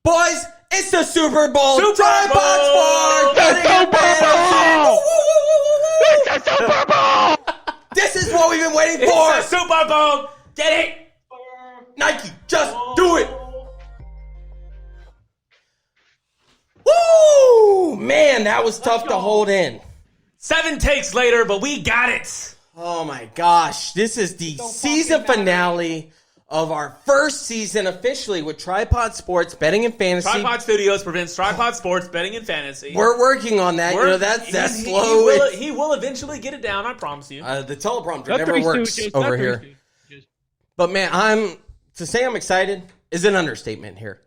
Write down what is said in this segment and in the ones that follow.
Boys, it's the Super Bowl. Super Tripod Bowl! Sports. It's the Super Bowl! Woo! It's the Super Bowl! This is what we've been waiting It's for. the Super Bowl. Get it? Nike, just do it. Woo! Man, that was tough to hold in. 7 takes later, but we got it. Oh my gosh. This is the season finale of our first season officially with Tripod Sports Betting and Fantasy. Tripod Studios prevents Tripod Sports betting and fantasy. We're working on that. That's slow. He will eventually get it down, I promise you. The teleprompter never works over here. But man, to say I'm excited is an understatement here.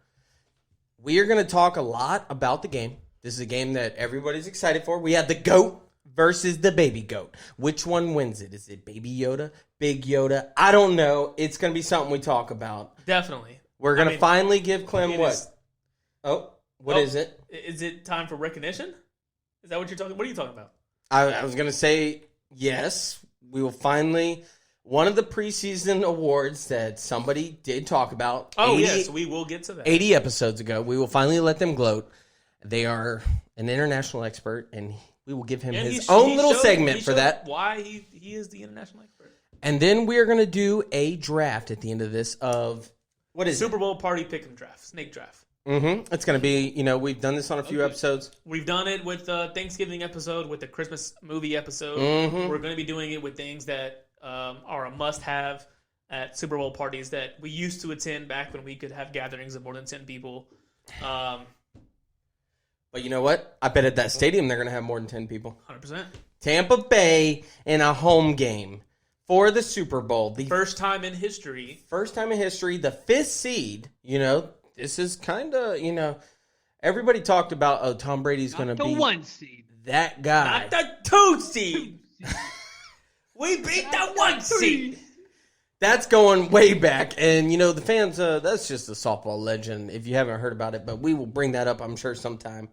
We are going to talk a lot about the game. This is a game that everybody's excited for. We have the GOAT versus the baby goat. Which one wins it? Is it Baby Yoda? Big Yoda? I don't know. It's going to be something we talk about. Definitely. We're going to finally give Clem what? What is it? Is it time for recognition? Is that what you're talking? What are you talking about? I was going to say yes. We will finally... One of the preseason awards that somebody did talk about. Yes, we will get to that. 80 episodes ago. We will finally let them gloat. They are an international expert, and we will give him his own little segment for that. Why he is the international expert. And then we are going to do a draft at the end of this of, what is Super Bowl party pick'em draft, snake draft. Mm-hmm. It's going to be, we've done this on a few episodes. We've done it with the Thanksgiving episode, with the Christmas movie episode. Mm-hmm. We're going to be doing it with things that are a must-have at Super Bowl parties that we used to attend back when we could have gatherings of more than 10 people. But you know what? I bet at that stadium they're going to have more than 10 people. 100%. Tampa Bay in a home game for the Super Bowl. The first time in history. First time in history. The 5th seed. This is kind of, everybody talked about, Tom Brady's going to be the 1 seed. That guy. Not the 2 seed. We beat the 1 seed. That's going way back. And, the fans, that's just a softball legend if you haven't heard about it. But we will bring that up, I'm sure, sometime.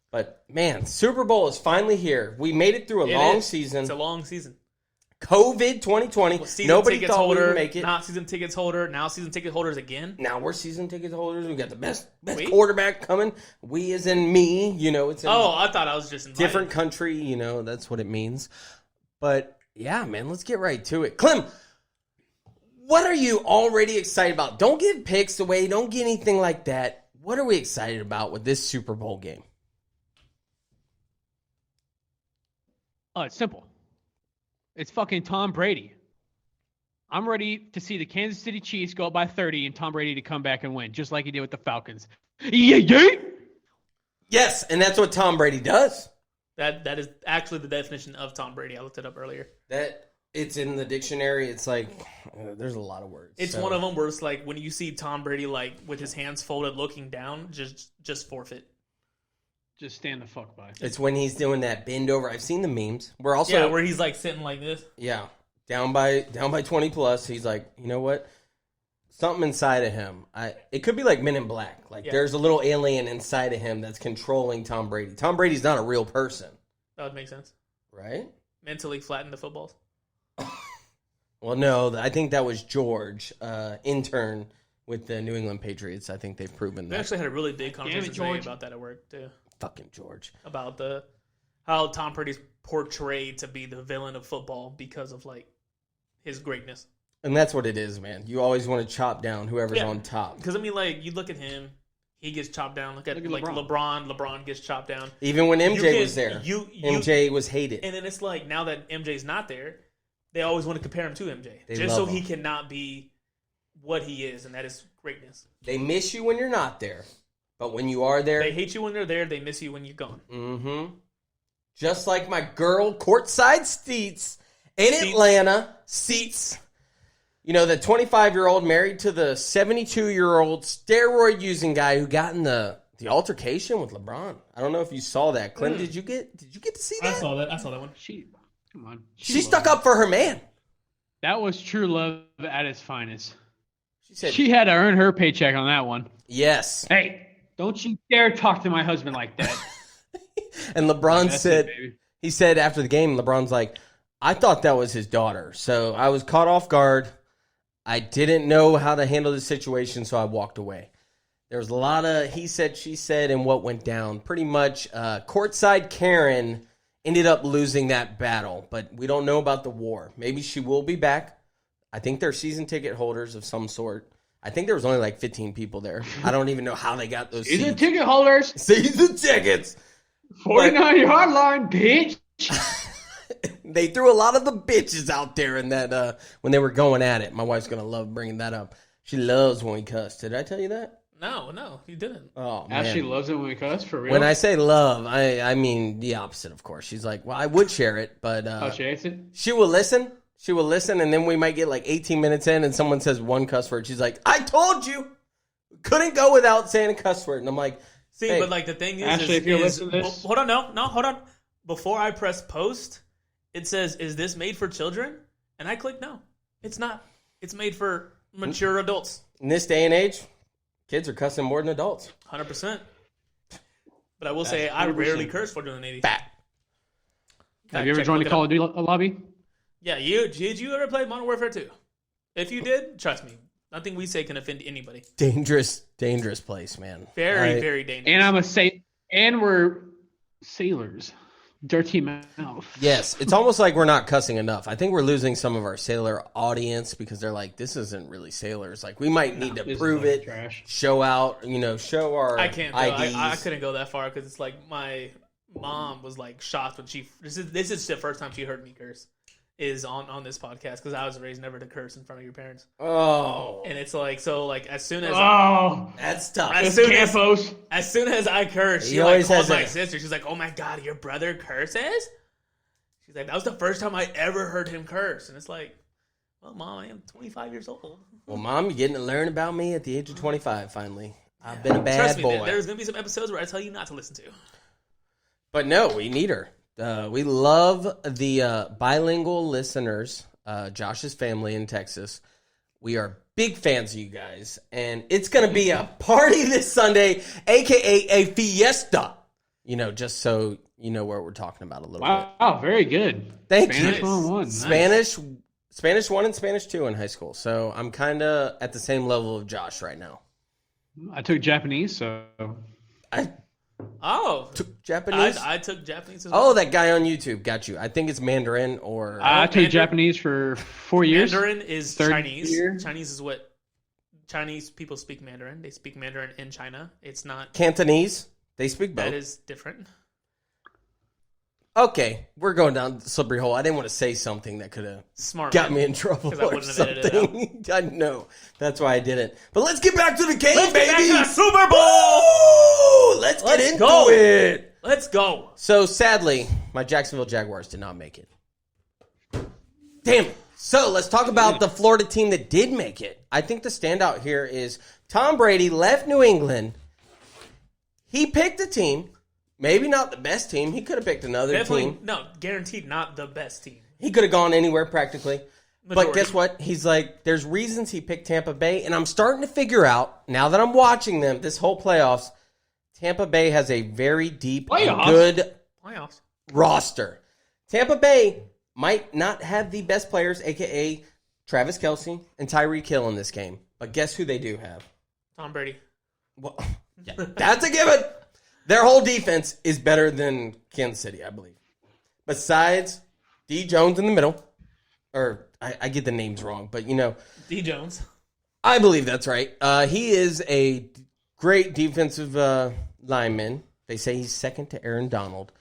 But, man, Super Bowl is finally here. We made it through a long season. It's a long season. COVID 2020. Nobody thought we would make it. Not season tickets holder. Now season ticket holders again. Now we're season ticket holders. We got the best quarterback coming. We as in me. It's in I thought I was just invited. Different country. That's what it means. But... yeah, man, let's get right to it. Clem, what are you already excited about? Don't give picks away. Don't get anything like that. What are we excited about with this Super Bowl game? Oh, it's simple. It's fucking Tom Brady. I'm ready to see the Kansas City Chiefs go up by 30 and Tom Brady to come back and win, just like he did with the Falcons. Yeah. Yes, and that's what Tom Brady does. That is actually the definition of Tom Brady. I looked it up earlier. That it's in the dictionary. It's like there's a lot of words. It's one of them where it's like when you see Tom Brady with his hands folded looking down, just forfeit. Just stand the fuck by. It's when he's doing that bend over. I've seen the memes. We're also where he's like sitting like this. Yeah, down by 20 plus. He's like, you know what? Something inside of him. It could be like Men in Black. There's a little alien inside of him that's controlling Tom Brady. Tom Brady's not a real person. That would make sense. Right? Mentally flatten the footballs. Well, no. I think that was George, intern with the New England Patriots. I think they've proven that. We actually had a really big conversation today about that at work, too. Fucking George. About how Tom Brady's portrayed to be the villain of football because of, his greatness. And that's what it is, man. You always want to chop down whoever's on top. Because, you look at him, he gets chopped down. Look at LeBron. LeBron gets chopped down. Even when MJ was there, MJ was hated. And then it's like, now that MJ's not there, they always want to compare him to MJ. He cannot be what he is, and that is greatness. They miss you when you're not there, but when you are there... they hate you when they're there, they miss you when you're gone. Mm-hmm. Just like my girl courtside seats in Atlanta. Seats. The 25-year-old married to the 72-year-old steroid-using guy who got in the altercation with LeBron. I don't know if you saw that. Clint, did you get to see that? I saw that one. Come on. She stuck up for her man. That was true love at its finest. She said she had to earn her paycheck on that one. Yes. Hey, don't you dare talk to my husband like that. And LeBron he said after the game, LeBron's like, I thought that was his daughter. So I was caught off guard. I didn't know how to handle the situation, so I walked away. There was a lot of he said, she said, and what went down. Pretty much, courtside Karen ended up losing that battle, but we don't know about the war. Maybe she will be back. I think they're season ticket holders of some sort. I think there was only like 15 people there. I don't even know how they got those Season seats. ticket holders. Season tickets. 49-yard line, bitch. They threw a lot of the bitches out there in that when they were going at it. My wife's going to love bringing that up. She loves when we cuss. Did I tell you that? No, you didn't. Oh, man. Ashley loves it when we cuss, for real. When I say love, I mean the opposite, of course. She's like, well, I would share it, but she hates it? she will listen. She will listen, and then we might get like 18 minutes in, and someone says one cuss word. She's like, I told you. Couldn't go without saying a cuss word. And I'm like, see, hey, but like the thing is, Ashley, if you're listening to this. Hold on. Before I press post, it says, is this made for children? And I click no. It's not. It's made for mature adults. in this day and age, kids are cussing more than adults. 100%. But I will say, I rarely curse for doing 80. Fat. Have you ever joined a Call of Duty lobby? Yeah, did you ever play Modern Warfare 2? If you did, trust me, nothing we say can offend anybody. Dangerous place, man. Very, very dangerous. And we're sailors. Dirty mouth. Yes, it's almost like we're not cussing enough. I think we're losing some of our sailor audience because they're like, this isn't really sailors. Like, we might need to prove it, trash. show out, show our I can't. IDs. I couldn't go that far because it's like my mom was like shocked when this is the first time she heard me curse is on this podcast because I was raised never to curse in front of your parents. Oh, and it's like as soon as that's tough. As soon as I curse, she like calls my sister. She's like, "Oh my god, your brother curses?" She's like, "That was the first time I ever heard him curse," and it's like, "Well, Mom, I am 25 years old." Well, Mom, you're getting to learn about me at the age of 25. Finally, I've been a bad Trust me, boy. there's gonna be some episodes where I tell you not to listen to. But no, we need her. We love the bilingual listeners, Josh's family in Texas. We are big fans of you guys, and it's going to be a party this Sunday, a.k.a. a fiesta. Just so you know what we're talking about a little bit. Wow, very good. Thank Spanish you. 101. Spanish 1 and Spanish 2 in high school, so I'm kind of at the same level of Josh right now. I took Japanese, so... Took Japanese? I took Japanese as well. Oh, that guy on YouTube got you. I think it's Mandarin or... I took Japanese for 4 years. Mandarin is Chinese. Year. Chinese is what Chinese people speak Mandarin. They speak Mandarin in China. It's not... Cantonese? They speak both. That is different. Okay, we're going down the slippery hole. I didn't want to say something that could have got me in trouble or something. I know. That's why I didn't. But let's get back to the game, baby. Get back to the Super Bowl. Woo! Let's get into it. Let's go. So, sadly, my Jacksonville Jaguars did not make it. Damn it. So, let's talk about the Florida team that did make it. I think the standout here is Tom Brady left New England. He picked a team. Maybe not the best team. He could have picked another team. No, guaranteed not the best team. He could have gone anywhere practically. Majority. But guess what? He's like, there's reasons he picked Tampa Bay, and I'm starting to figure out, now that I'm watching them, this whole playoffs, Tampa Bay has a very deep and good roster. Tampa Bay might not have the best players, a.k.a. Travis Kelce and Tyreek Hill in this game. But guess who they do have? Tom Brady. Well, yeah, that's a given. Their whole defense is better than Kansas City, I believe. Besides D. Jones in the middle. Or, I get the names wrong, but D. Jones. I believe that's right. He is a great defensive lineman. They say he's second to Aaron Donald.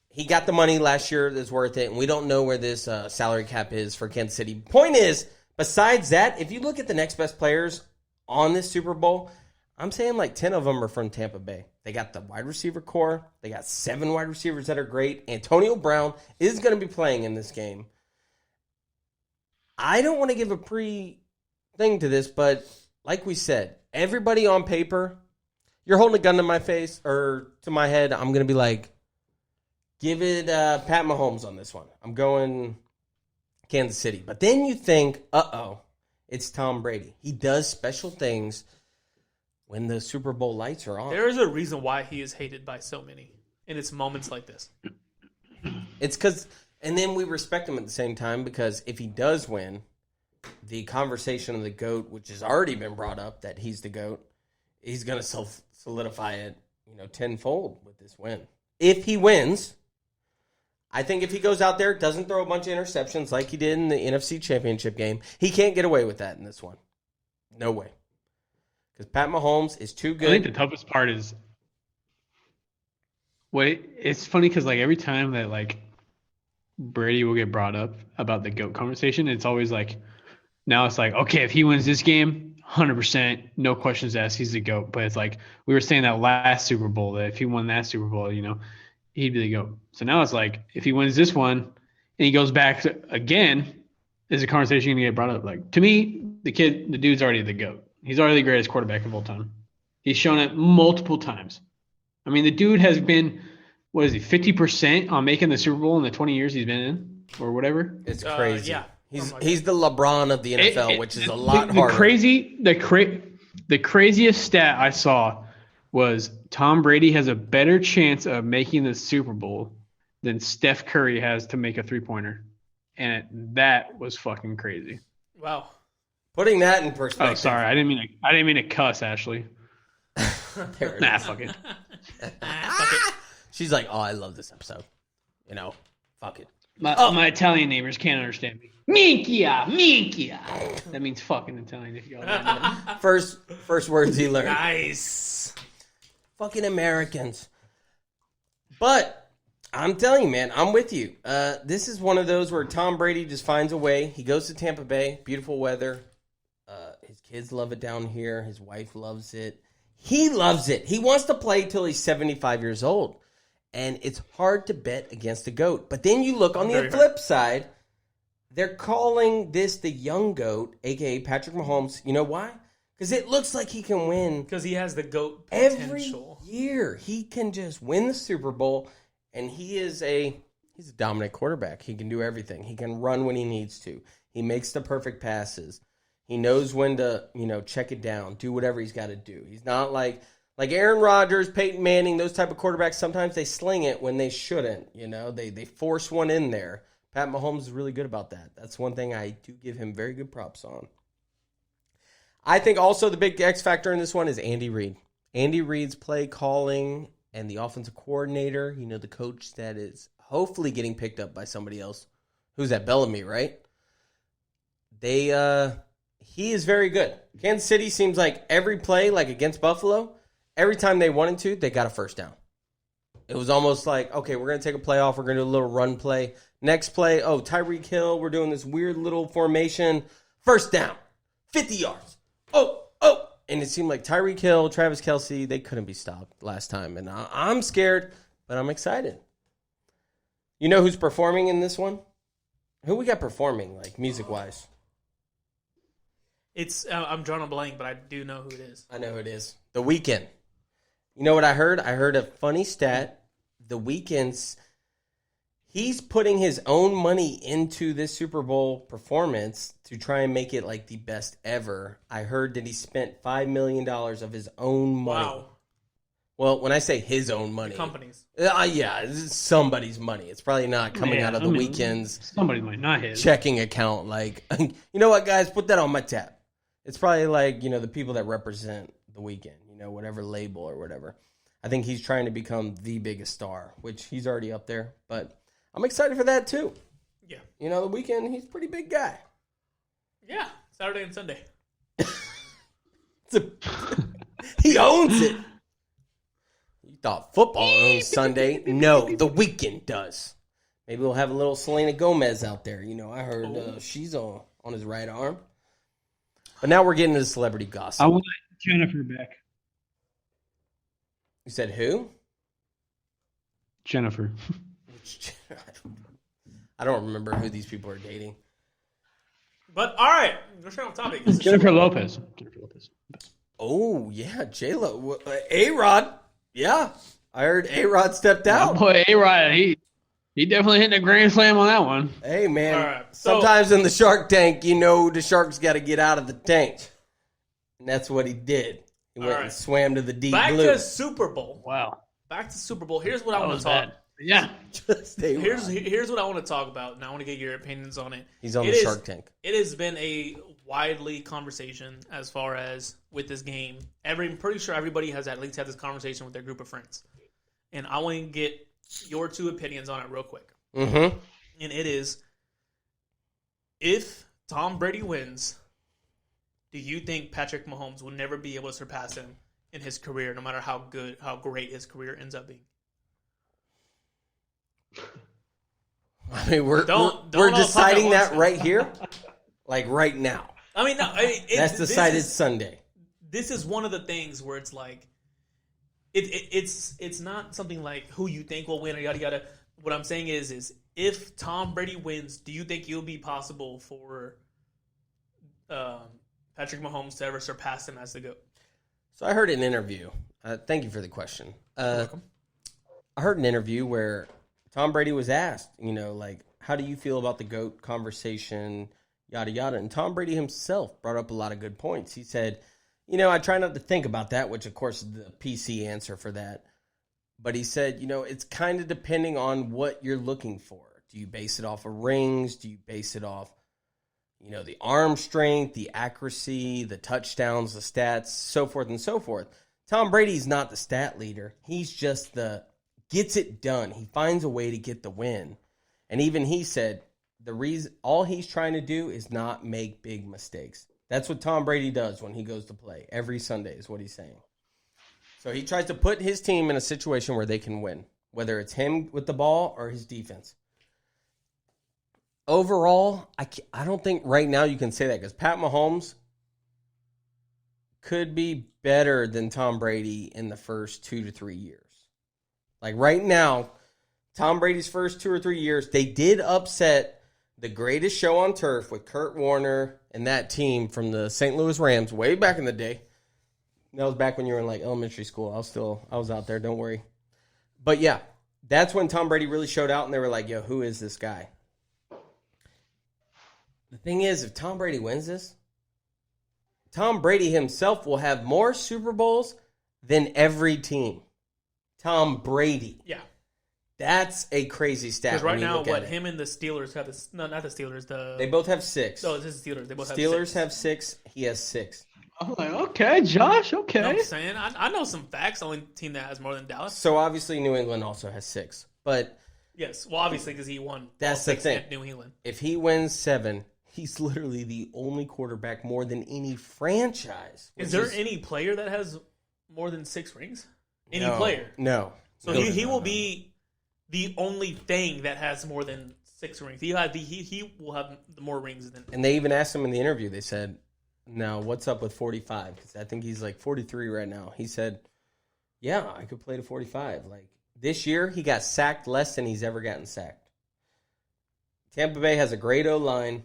He got the money last year that's worth it, and we don't know where this salary cap is for Kansas City. Point is, besides that, if you look at the next best players on this Super Bowl, I'm saying like 10 of them are from Tampa Bay. They got the wide receiver core. They got 7 wide receivers that are great. Antonio Brown is going to be playing in this game. I don't want to give a pre-thing to this, but like we said, everybody on paper, you're holding a gun to my face or to my head. I'm going to be like, give it Pat Mahomes on this one. I'm going Kansas City. But then you think, it's Tom Brady. He does special things when the Super Bowl lights are on. There is a reason why he is hated by so many. And it's moments like this. It's because, and then we respect him at the same time because if he does win, the conversation of the GOAT, which has already been brought up that he's the GOAT, he's going to solidify it, tenfold with this win. If he wins, I think if he goes out there, doesn't throw a bunch of interceptions like he did in the NFC Championship game, he can't get away with that in this one. No way. Because Pat Mahomes is too good. I think the toughest part is, it's funny because like every time that like Brady will get brought up about the GOAT conversation, it's always like, now it's like, okay, if he wins this game, 100%, no questions asked, he's the GOAT. But it's like we were saying that last Super Bowl, that if he won that Super Bowl, he'd be the GOAT. So now it's like, if he wins this one and he goes back again, is the conversation going to get brought up? Like, to me, the dude's already the GOAT. He's already the greatest quarterback of all time. He's shown it multiple times. I mean, the dude has been, 50% on making the Super Bowl in the 20 years he's been in, or whatever? It's crazy. Yeah. He's the LeBron of the NFL, which is a lot harder. The craziest stat I saw was Tom Brady has a better chance of making the Super Bowl than Steph Curry has to make a three-pointer. And that was fucking crazy. Wow. Putting that in perspective. Oh, sorry. I didn't mean to cuss, Ashley. Nah, fuck it. She's like, oh, I love this episode. Fuck it. My Italian neighbors can't understand me. Minchia. That means fucking Italian if you got First words he learned. Nice. Fucking Americans. But I'm telling you, man, I'm with you. This is one of those where Tom Brady just finds a way. He goes to Tampa Bay, beautiful weather. His kids love it down here. His wife loves it. He loves it. He wants to play till he's 75 years old. And it's hard to bet against the GOAT. But then you look on the flip side, they're calling this the young GOAT, a.k.a. Patrick Mahomes. You know why? Because it looks like he can win. Because he has the GOAT potential. Every year. He can just win the Super Bowl, and he's a dominant quarterback. He can do everything. He can run when he needs to. He makes the perfect passes. He knows when to, check it down, do whatever he's got to do. He's not like Aaron Rodgers, Peyton Manning, those type of quarterbacks. Sometimes they sling it when they shouldn't. They force one in there. Pat Mahomes is really good about that. That's one thing I do give him very good props on. I think also the big X factor in this one is Andy Reid. Andy Reid's play calling and the offensive coordinator, the coach that is hopefully getting picked up by somebody else. Who's that? Bellamy, right? He is very good. Kansas City seems like every play, like against Buffalo, every time they wanted to, they got a first down. It was almost like, okay, we're going to take a play off. We're going to do a little run play. Next play, Tyreek Hill, we're doing this weird little formation. First down, 50 yards. Oh. And it seemed like Tyreek Hill, Travis Kelce, they couldn't be stopped last time. And I'm scared, but I'm excited. You know who's performing in this one? Who we got performing, like music-wise? It's I'm drawing a blank, but I do know who it is. I know who it is. The Weeknd. You know what I heard? I heard a funny stat. The Weeknd's, he's putting his own money into this Super Bowl performance to try and make it like the best ever. I heard that he spent $5 million of his own money. Wow. Well, when I say his own money, the company's. Yeah, it's somebody's money. It's probably not coming out of the Weeknd's somebody's money, not his checking account. Like, you know what, guys, put that on my tab. It's probably like, the people that represent the Weeknd, whatever label or whatever. I think he's trying to become the biggest star, which he's already up there. But I'm excited for that too. Yeah. The Weeknd, he's a pretty big guy. Yeah, Saturday and Sunday. He owns it. You thought football owns Sunday? No, the Weeknd does. Maybe we'll have a little Selena Gomez out there. I heard she's on his right arm. But now we're getting into celebrity gossip. I want Jennifer back. You said who? Jennifer. I don't remember who these people are dating. But all right, let's try on topic. Jennifer Lopez. Oh yeah, J-Lo. A-Rod. Yeah, I heard A-Rod stepped out. Boy, A-Rod, he definitely hitting a grand slam on that one. Hey man, right, sometimes in the Shark Tank, the shark's got to get out of the tank, and that's what he did. He went and swam to the deep blue. Back to Super Bowl. Wow. Back to Super Bowl. Here's what I want to talk. Yeah. Here's what I want to talk about, and I want to get your opinions on it. He's on the Shark Tank. It has been a widely conversation as far as with this game. I'm pretty sure everybody has at least had this conversation with their group of friends. And I want to get your 2 opinions on it real quick. Mm-hmm. And it is, if Tom Brady wins, do you think Patrick Mahomes will never be able to surpass him in his career, no matter how great his career ends up being? I mean, we're deciding that right here, like right now. I mean, no, that's decided Sunday. This is one of the things where it's like, it's not something like who you think will win or yada yada. What I'm saying is if Tom Brady wins, do you think it'll be possible for Patrick Mahomes to ever surpass him as the GOAT? So I heard an interview. Thank you for the question. You're welcome. I heard an interview where Tom Brady was asked, like, how do you feel about the GOAT conversation, yada, yada. And Tom Brady himself brought up a lot of good points. He said, I try not to think about that, which, of course, is the PC answer for that. But he said, it's kind of depending on what you're looking for. Do you base it off of rings? Do you base it off, the arm strength, the accuracy, the touchdowns, the stats, so forth and so forth? Tom Brady's not the stat leader. He's just gets it done. He finds a way to get the win. And even he said all he's trying to do is not make big mistakes. That's what Tom Brady does when he goes to play. Every Sunday is what he's saying. So he tries to put his team in a situation where they can win, whether it's him with the ball or his defense. Overall, I don't think right now you can say that because Pat Mahomes could be better than Tom Brady in the first 2 to 3 years. Like right now, Tom Brady's first 2 or 3 years, they did upset the greatest show on turf with Kurt Warner and that team from the St. Louis Rams way back in the day. That was back when you were in like elementary school. I was out there, don't worry. But yeah, that's when Tom Brady really showed out and they were like, yo, who is this guy? The thing is, if Tom Brady wins this, Tom Brady himself will have more Super Bowls than every team. Tom Brady. Yeah. That's a crazy stat. Because right now, him and the Steelers have this. No, not the Steelers. They both have 6. No, this is Steelers. They both Steelers have 6. He has 6. I'm like, okay, Josh, okay. You know what I'm saying? I know some facts. The only team that has more than Dallas. So obviously New England also has 6. But yes, well, obviously because he won. That's the thing. At New England. If he wins 7, he's literally the only quarterback more than any franchise. Is there any player that has more than 6 rings? Any player? No. So he will be the only thing that has more than 6 rings. He will have more rings than. And they even asked him in the interview. They said, "Now, what's up with 45?" Because I think he's like 43 right now. He said, "Yeah, I could play to 45." Like this year, he got sacked less than he's ever gotten sacked. Tampa Bay has a great O-line,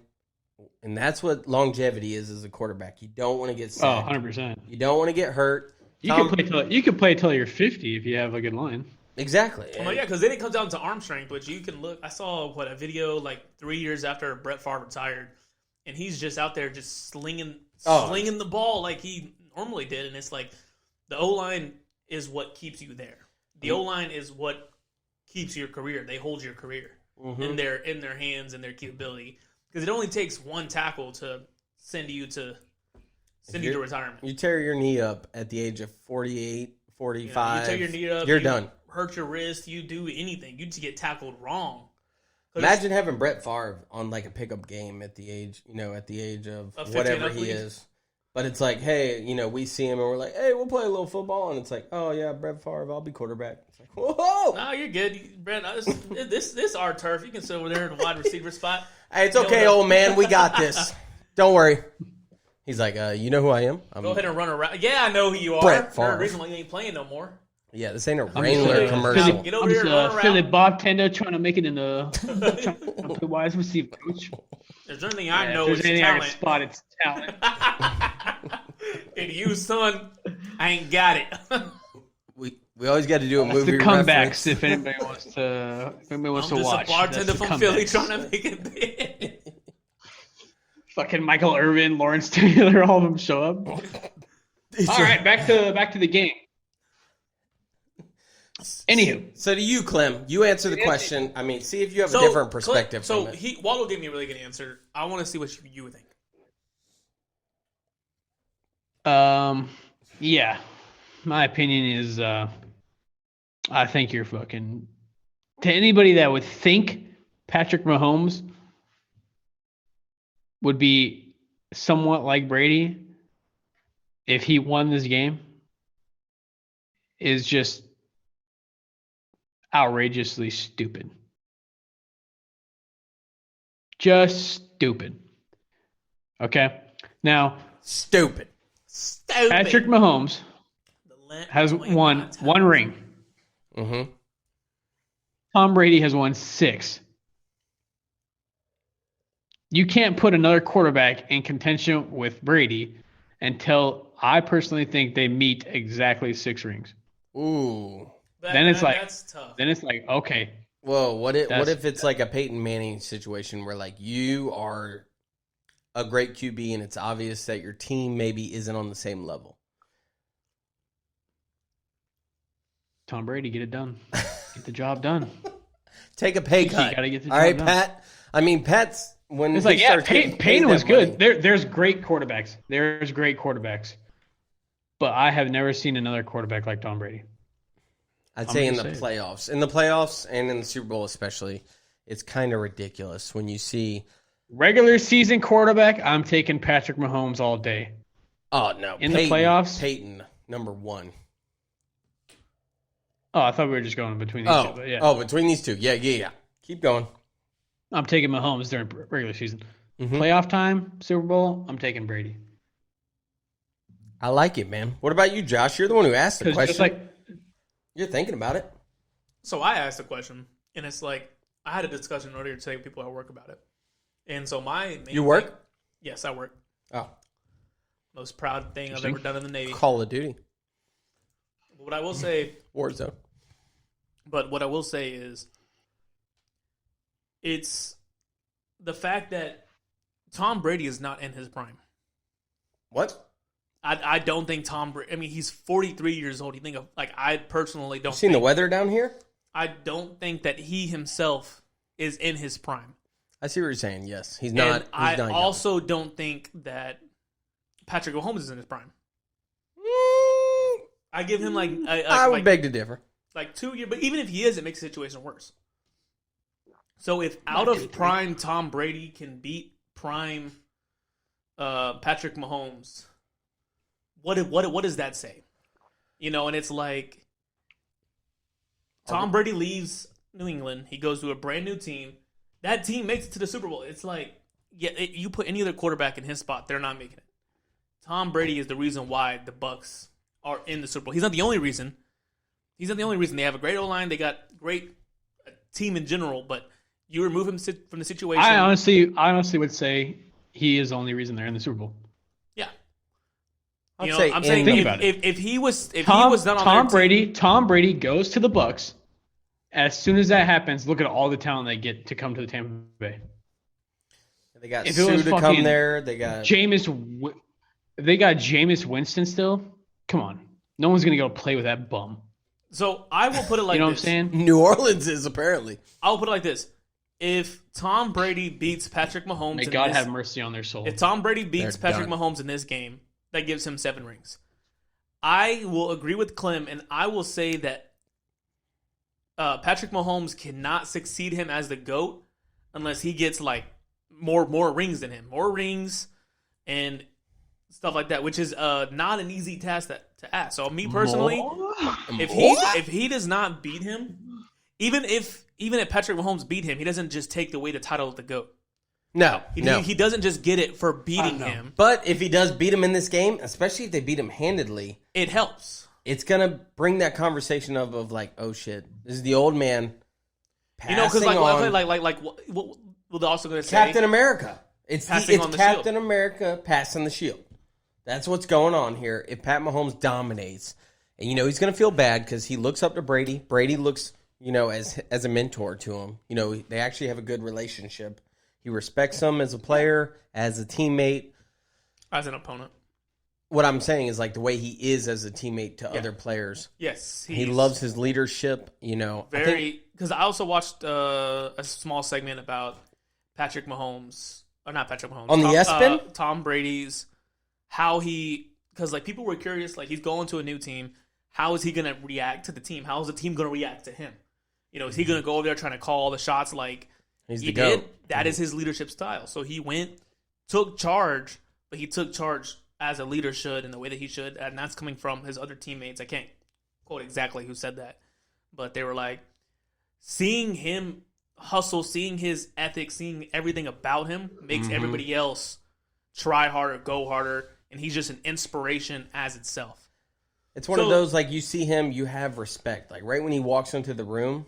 and that's what longevity is as a quarterback. You don't want to get sacked. 100%. You don't want to get hurt. You can play till you're 50 if you have a good line. Exactly. Well, yeah, because then it comes down to arm strength, which you can look. I saw a video like 3 years after Brett Favre retired, and he's just out there just slinging the ball like he normally did, and it's like the O-line is what keeps you there. The O-line is what keeps your career. They hold your career in their hands and their capability, because it only takes one tackle to send you to retirement. You tear your knee up at the age of 48, 45. You tear your knee up. You're done. Hurt your wrist. You do anything. You just get tackled wrong. Imagine having Brett Favre on like a pickup game at the age of whatever he is. But it's like, hey, we see him and we're like, hey, we'll play a little football. And it's like, oh, yeah, Brett Favre, I'll be quarterback. It's like, whoa. No, you're good. Brett, this our turf. You can sit over there in the wide receiver spot. Hey, it's okay, old man. We got this. Don't worry. He's like, you know who I am? Go ahead and run around. Yeah, I know who you are. Brett Favre. There's a reason why you ain't playing no more. Yeah, this ain't a Wrangler commercial. Get over here and run around. Philip Bartender trying to make it in the wide receiver coach. There's anything I know is talent. It's talent. And you, son, I ain't got it. We always got to do a movie the comebacks reference. if anybody wants to watch. I'm just a bartender from Philly trying to make it big. Fucking Michael Irvin, Lawrence Taylor, all of them show up. All right, back to the game. Anywho, so to you, Clem, you answer the question. I mean, see if you have a different perspective. Waldo gave me a really good answer. I want to see what you would think. Yeah. My opinion is, I think you're fucking. To anybody that would think Patrick Mahomes would be somewhat like Brady if he won this game is just outrageously stupid. Just stupid. Okay? Now, Stupid. Patrick Mahomes has won one ring. Mm-hmm. Tom Brady has won 6. You can't put another quarterback in contention with Brady until I personally think they meet exactly 6 rings. Ooh. That's tough. Then it's like, okay. Well, what if it's like a Peyton Manning situation where like you are a great QB and it's obvious that your team maybe isn't on the same level? Tom Brady, get it done. Get the job done. Take a pay cut. You gotta get the job done. Pat. I mean, Pat's when it's like, yeah, Peyton was good. There's great quarterbacks. There's great quarterbacks. But I have never seen another quarterback like Tom Brady. I'd say in the playoffs. In the playoffs and in the Super Bowl especially, it's kind of ridiculous when you see regular season quarterback, I'm taking Patrick Mahomes all day. Oh, no. In the playoffs? Peyton, number 1. Oh, I thought we were just going between these two. But yeah. Oh, between these two. Yeah. Keep going. I'm taking Mahomes during regular season. Mm-hmm. Playoff time, Super Bowl, I'm taking Brady. I like it, man. What about you, Josh? You're the one who asked the question. You're thinking about it. So I asked the question, and it's like, I had a discussion earlier today with people at work about it. And so You work? Yes, I work. Oh. Most proud thing I've ever done in the Navy. Call of Duty. What I will say... Warzone. But what I will say is, it's the fact that Tom Brady is not in his prime. What? I don't think Tom Brady... I mean, he's 43 years old. You think of... Like, I personally don't seen the weather down here? I don't think that he himself is in his prime. I see what you're saying. Yes. He's not. I also don't think that Patrick Mahomes is in his prime. I give him I would beg to differ. Like 2 years, but even if he is, it makes the situation worse. So if out of prime Tom Brady can beat prime Patrick Mahomes, what does that say? You know, and it's like Tom Brady leaves New England, he goes to a brand new team. That team makes it to the Super Bowl. It's like, you put any other quarterback in his spot, they're not making it. Tom Brady is the reason why the Bucs are in the Super Bowl. He's not the only reason. They have a great O-line. They got great team in general, but you remove him from the situation. I honestly would say he is the only reason they're in the Super Bowl. Yeah. I'm saying think about it. If he was not on Tom Brady goes to the Bucs. As soon as that happens, look at all the talent they get to come to the Tampa Bay. They got Sue to come there. They got Jameis Winston still. Come on, no one's gonna go play with that bum. So I will put it like you know this. What I'm saying? New Orleans is apparently. I'll put it like this: if Tom Brady beats Patrick Mahomes, may God have mercy on their soul. If Tom Brady beats Patrick Mahomes in this game, that gives him 7 rings. I will agree with Clem, and I will say that Patrick Mahomes cannot succeed him as the GOAT unless he gets like more rings than him, more rings and stuff like that, which is not an easy task to ask. So me personally, if he does not beat him, even if Patrick Mahomes beat him, he doesn't just take away the title of the GOAT. No, he doesn't just get it for beating him. But if he does beat him in this game, especially if they beat him handedly, it helps. It's gonna bring that conversation of like, oh shit, this is the old man. Because like what they're also gonna say, Captain America. It's Captain shield. America passing the shield. That's what's going on here. If Pat Mahomes dominates, and he's gonna feel bad because he looks up to Brady. Brady looks, as a mentor to him. They actually have a good relationship. He respects him as a player, as a teammate, as an opponent. What I'm saying is like the way he is as a teammate to other players. Yes, he loves his leadership. Very. Because I also watched a small segment about Patrick Mahomes, or not Patrick Mahomes, on the ESPN, Tom Brady's how he because like people were curious, like he's going to a new team. How is he going to react to the team? How is the team going to react to him? You know, is he going to go over there trying to call all the shots like he did? That is his leadership style. So he went, took charge, but he took charge as a leader should in the way that he should, and that's coming from his other teammates. I can't quote exactly who said that, but they were like, seeing him hustle, seeing his ethics, seeing everything about him makes everybody else try harder, go harder, and he's just an inspiration as itself. It's one of those, like, you see him, you have respect. Like, right when he walks into the room.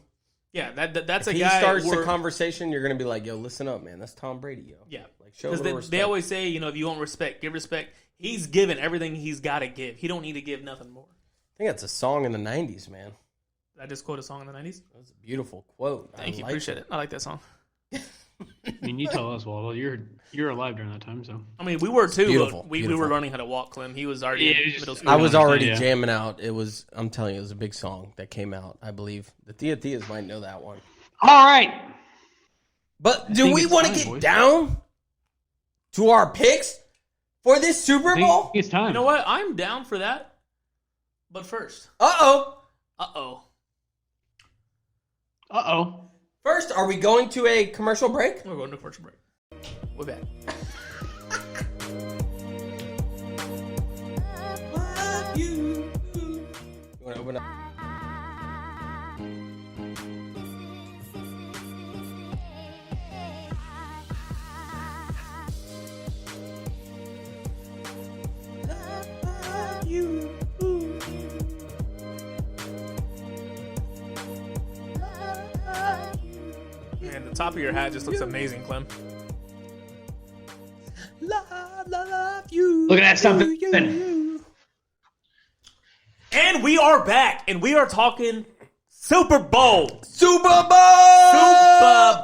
Yeah, that's a guy. If he starts the conversation, you're going to be like, yo, listen up, man. That's Tom Brady, yo. Yeah. Like, show a little respect. They always say, you know, if you want respect, give respect. He's given everything he's got to give. He don't need to give nothing more. I think that's a song in the 90s, man. Did I just quote a song in the 90s? That was a beautiful quote. Thank you. Appreciate it. I like that song. I mean, you tell us, Waldo. You're alive during that time, so. I mean, we were too. Beautiful. We were learning how to walk, Clem. He was already in middle school. I was already jamming out. It was, I'm telling you, it was a big song that came out, I believe. The Theas might know that one. All right. But do we want to get down to our picks for this Super Bowl? It's time. You know what? I'm down for that. But first. Uh-oh. First, are we going to a commercial break? We're going to a commercial break. We're back. You want to open up? Man, the top of your hat just looks amazing, Clem. Love you. Look at that something. And we are back, and we are talking Super Bowl. Super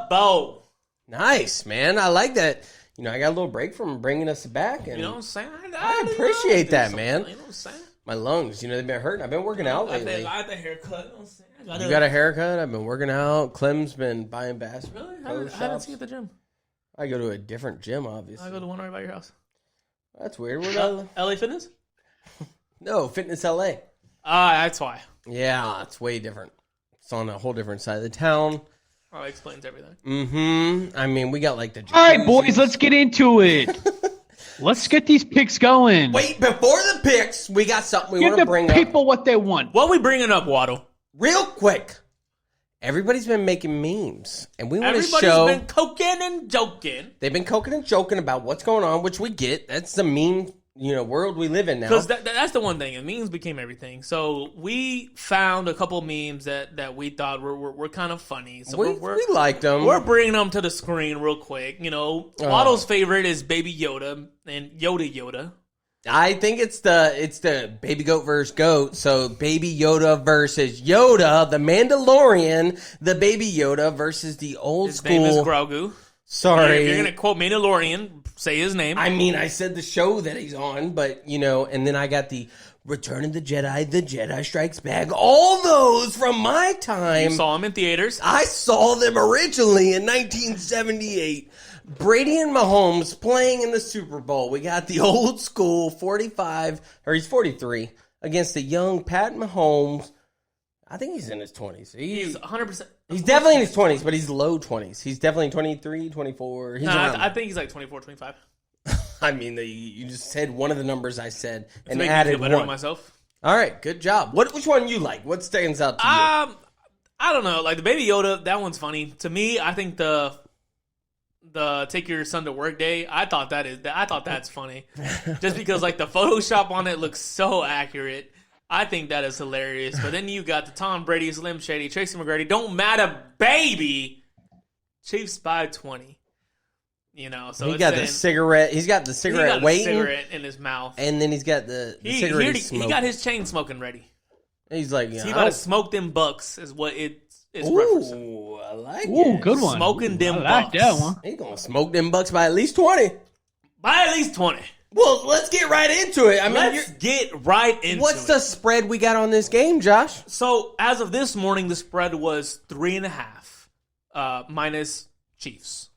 Bowl. Nice, man. I like that. You know, I got a little break from bringing us back. And you know what I'm saying? I appreciate that, man. You know what I'm saying? My lungs, you know, they've been hurting. I've been working out lately. I had the haircut. You know what I'm saying? You got a haircut? I've been working out. Clem's been buying basketball. Really? I haven't seen you at the gym. I go to a different gym, obviously. I go to one right by your house. That's weird. Where LA Fitness? No, Fitness LA. That's why. Yeah, it's way different. It's on a whole different side of the town. Oh, it explains everything. Mm-hmm. I mean, we got like the... All right, boys, let's get into it. Let's get these picks going. Wait, before the picks, we got something we want to bring up. Give the people what they want. What are we bringing up, Waddle? Real quick. Everybody's been making memes, and we want to show... Everybody's been coking and joking. They've been coking and joking about what's going on, which we get. That's the meme, world we live in now. Because that's the one thing. And memes became everything. So we found a couple memes that we thought were kind of funny. So we liked them. We're bringing them to the screen real quick. Waddle's favorite is Baby Yoda and Yoda. I think it's the baby goat versus goat. So Baby Yoda versus Yoda, the Mandalorian, the Baby Yoda versus the old his school. His name is Grogu. Sorry. If you're going to quote Mandalorian, say his name. I mean, I said the show that he's on, but, and then I got the Return of the Jedi Strikes Back, all those from my time. You saw them in theaters. I saw them originally in 1978. Brady and Mahomes playing in the Super Bowl. We got the old school 45, or he's 43, against the young Pat Mahomes. I think he's in his 20s. He's 100%. He's definitely in his 20s, but he's low 20s. He's definitely 23, 24. I think he's like 24, 25. I mean, you just said one of the numbers I said and added added me feel better one. on myself. All right, good job. Which one you like? What stands out to you? I don't know. Like the Baby Yoda, that one's funny to me. I think the take your son to work day. I thought that's funny, just because like the Photoshop on it looks so accurate. I think that is hilarious. But then you got the Tom Brady, Slim Shady, Tracy McGrady, don't matter, baby. Chiefs by 20. So he got the cigarette. He's got the cigarette waiting. Cigarette in his mouth, and then he's got the cigarette. He got his chain smoking ready. He's like, he about to smoke them bucks, is what it's referencing. Ooh, I like it. Ooh, good one. Smoking them bucks. I like that one. He's gonna smoke them bucks by at least 20. By at least 20. Well, let's get right into it. Let's get right into it. What's the spread we got on this game, Josh? So, as of this morning, the spread was 3.5, minus Chiefs.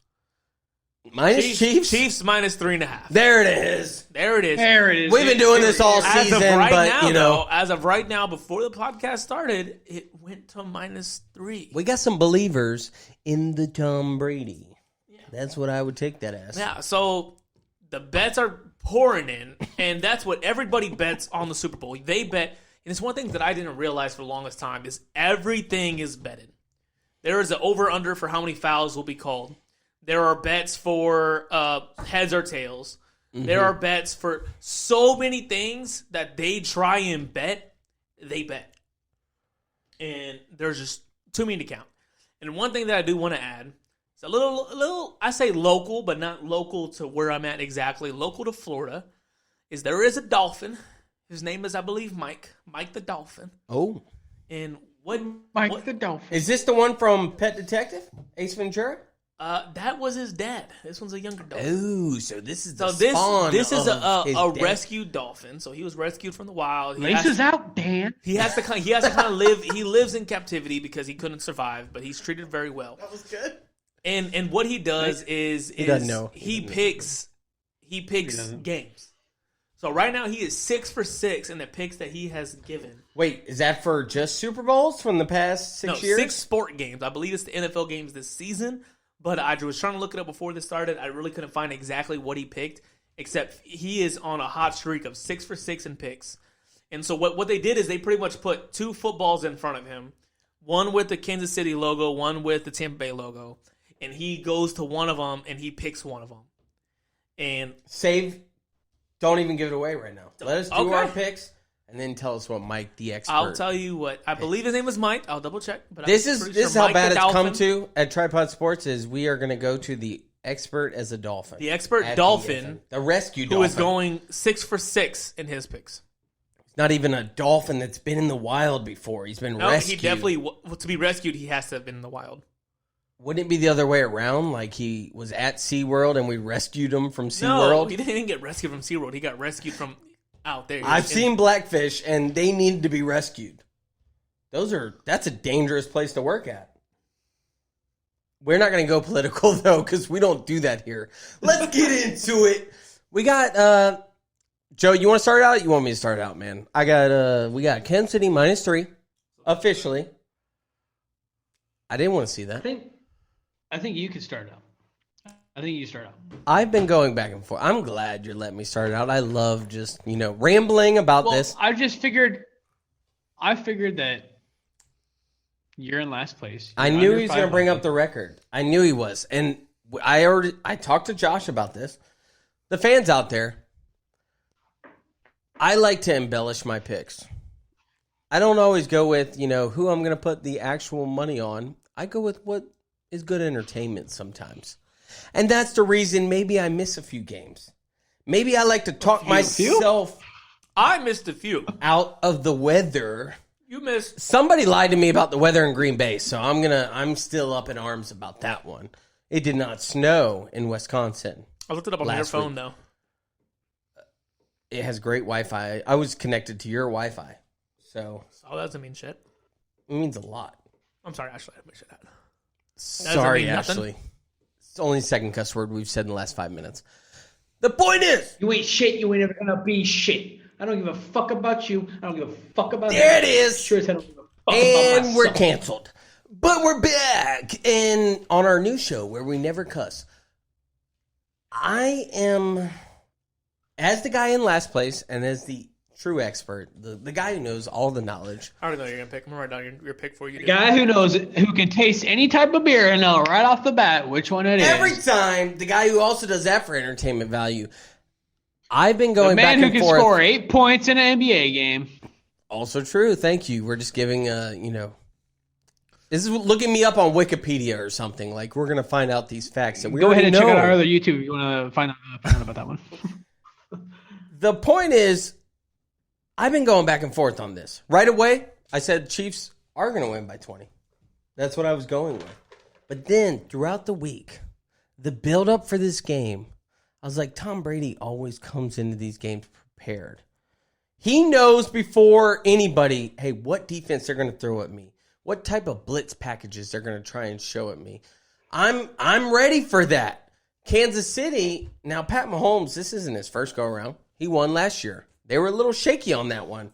Minus Chiefs? Chiefs minus 3.5. There it is. There it is. There it is. We've been doing this all season, as of right now, before the podcast started, it went to minus 3. We got some believers in the Tom Brady. Yeah. That's what I would take that as. Yeah, so the bets are pouring in, and that's what everybody bets on the Super Bowl. They bet, and it's one thing that I didn't realize for the longest time, is everything is betted. There is an over-under for how many fouls will be called. There are bets for heads or tails. Mm-hmm. There are bets for so many things that they try and bet, they bet. And there's just too many to count. And one thing that I do want to add, it's a little, I say local, but not local to where I'm at exactly, local to Florida, is there is a dolphin. His name is, I believe, Mike the Dolphin. Oh. And Mike the Dolphin. Is this the one from Pet Detective? Ace Ventura? That was his dad. This one's a younger dolphin. Ooh, so this is the spawn. This is a dad. Rescued dolphin. So he was rescued from the wild. Laces out, Dan. He has to kind of live. He lives in captivity because he couldn't survive, but he's treated very well. That was good. And what he does is he picks games. So right now he is 6 for 6 in the picks that he has given. Wait, is that for just Super Bowls from the past 6 years? 6 sport games. I believe it's the NFL games this season. But I was trying to look it up before this started. I really couldn't find exactly what he picked, except he is on a hot streak of 6 for 6 in picks. And so what they did is they pretty much put 2 footballs in front of him, one with the Kansas City logo, one with the Tampa Bay logo. And he goes to one of them, and he picks one of them. And don't even give it away right now. Let us do our picks. And then tell us what Mike, the expert. I'll tell you what. I believe his name is Mike. I'll double check. But this is how bad it's come to at Tripod Sports is we are going to go to the expert as a dolphin. The expert dolphin. The rescue dolphin. Who is going 6 for 6 in his picks. It's not even a dolphin that's been in the wild before. He's been rescued. He definitely, to be rescued, he has to have been in the wild. Wouldn't it be the other way around? Like he was at SeaWorld and we rescued him from SeaWorld? No, he didn't get rescued from SeaWorld. He got rescued from out there. I've seen blackfish, and they need to be rescued. That's a dangerous place to work at. We're not going to go political, though, because we don't do that here. Let's get into it. We got, Joe, you want to start out? You want me to start out, man? We got Kansas City minus 3, officially. I didn't want to see that. I think you could start out. I think you start out. I've been going back and forth. I'm glad you're letting me start out. I love just, rambling about this. I figured that you're in last place. I knew he was going to bring up the record. I knew he was. And I talked to Josh about this. The fans out there, I like to embellish my picks. I don't always go with, who I'm going to put the actual money on. I go with what is good entertainment sometimes. And that's the reason maybe I miss a few games. Maybe I like to talk myself I missed a few. Out of the weather. You missed. Somebody lied to me about the weather in Green Bay, so I'm still up in arms about that one. It did not snow in Wisconsin. I looked it up on your phone, though. It has great Wi-Fi. I was connected to your Wi-Fi. So that doesn't mean shit. It means a lot. I'm sorry, Ashley. I wish that. Sorry, Ashley. It's the only second cuss word we've said in the last 5 minutes. The point is... You ain't shit. You ain't ever gonna be shit. I don't give a fuck about you. I don't give a fuck about There it is. Sure as hell don't give a fuck about and myself. we're canceled. But we're back. And on our new show where we never cuss. I am... As the guy in last place and as the true expert, the guy who knows all the knowledge. I already know you're going to pick. I'm going to write down your pick for you. The guy who can taste any type of beer and know right off the bat which one it is. Every time, the guy who also does that for entertainment value. I've been going back and forth. The man who can score 8 points in an NBA game. Also true. Thank you. We're just giving, this is looking me up on Wikipedia or something. Like, we're going to find out these facts that we Go ahead and know. check out our other YouTube if you want to find out about that one. The point is, I've been going back and forth on this. Right away, I said Chiefs are going to win by 20. That's what I was going with. But then, throughout the week, the build-up for this game, I was like, Tom Brady always comes into these games prepared. He knows before anybody, hey, what defense they're going to throw at me, what type of blitz packages they're going to try and show at me. I'm ready for that. Kansas City, now Pat Mahomes, this isn't his first go-around. He won last year. They were a little shaky on that one.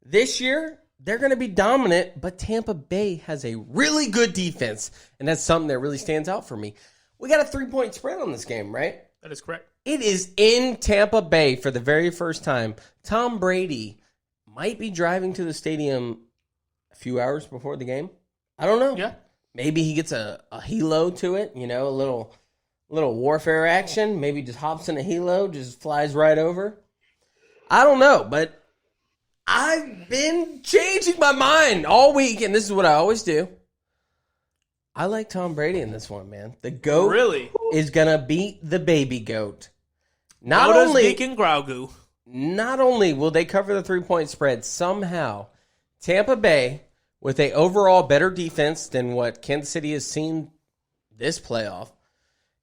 This year, they're going to be dominant, but Tampa Bay has a really good defense, and that's something that really stands out for me. We got a 3-point spread on this game, right? That is correct. It is in Tampa Bay for the very first time. Tom Brady might be driving to the stadium a few hours before the game. I don't know. Yeah. Maybe he gets a helo to it, a little warfare action. Maybe just hops in a helo, just flies right over. I don't know, but I've been changing my mind all week, and this is what I always do. I like Tom Brady in this one, man. The GOAT is going to beat the baby goat. Not only will they cover the 3-point spread, somehow Tampa Bay, with a overall better defense than what Kansas City has seen this playoff,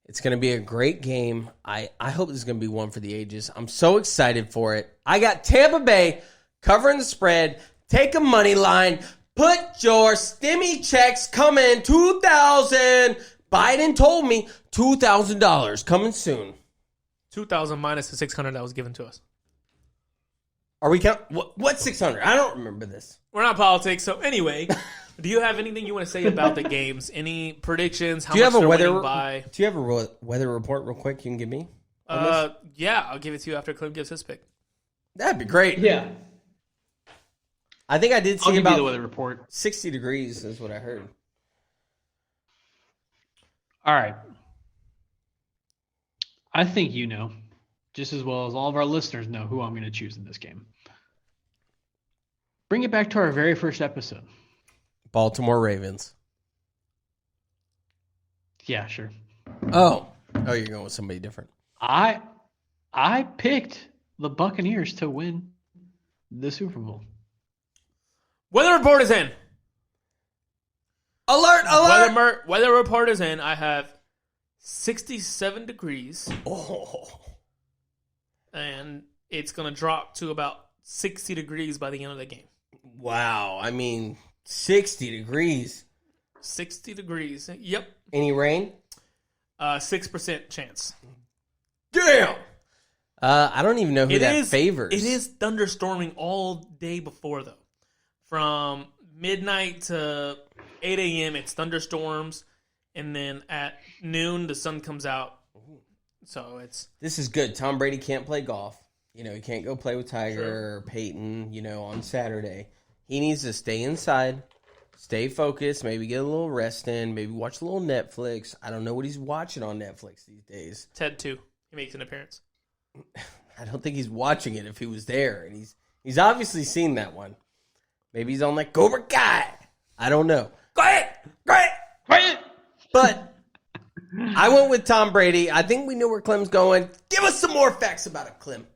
it's going to be a great game. I hope this is going to be one for the ages. I'm so excited for it. I got Tampa Bay covering the spread. Take a money line. Put your stimmy checks coming. 2,000. Biden told me $2,000 coming soon. 2,000 minus the 600 that was given to us. Are we count? What's 600? I don't remember this. We're not politics. So anyway, do you have anything you want to say about the games? Any predictions? How much they're winning by? Do you have a weather report real quick you can give me? Yeah, I'll give it to you after Clem gives his pick. That'd be great. Yeah. I think I did see I'll give about you the weather report. 60 degrees is what I heard. All right. I think you know, just as well as all of our listeners know, who I'm going to choose in this game. Bring it back to our very first episode. Baltimore Ravens. Yeah, sure. Oh, you're going with somebody different. I picked the Buccaneers to win the Super Bowl. Weather report is in. Alert! Weather report is in. I have 67 degrees. Oh. And it's going to drop to about 60 degrees by the end of the game. Wow. 60 degrees. 60 degrees. Yep. Any rain? 6% chance. Damn! I don't even know who that favors. It is thunderstorming all day before, though. From midnight to 8 a.m., it's thunderstorms. And then at noon, the sun comes out. So this is good. Tom Brady can't play golf. He can't go play with Tiger or Peyton, on Saturday. He needs to stay inside, stay focused, maybe get a little rest in, maybe watch a little Netflix. I don't know what he's watching on Netflix these days. Ted 2. He makes an appearance. I don't think he's watching it if he was there. And he's obviously seen that one. Maybe he's on like Cobra Kai. I don't know. Go ahead. But I went with Tom Brady. I think we know where Clem's going. Give us some more facts about it, Clem.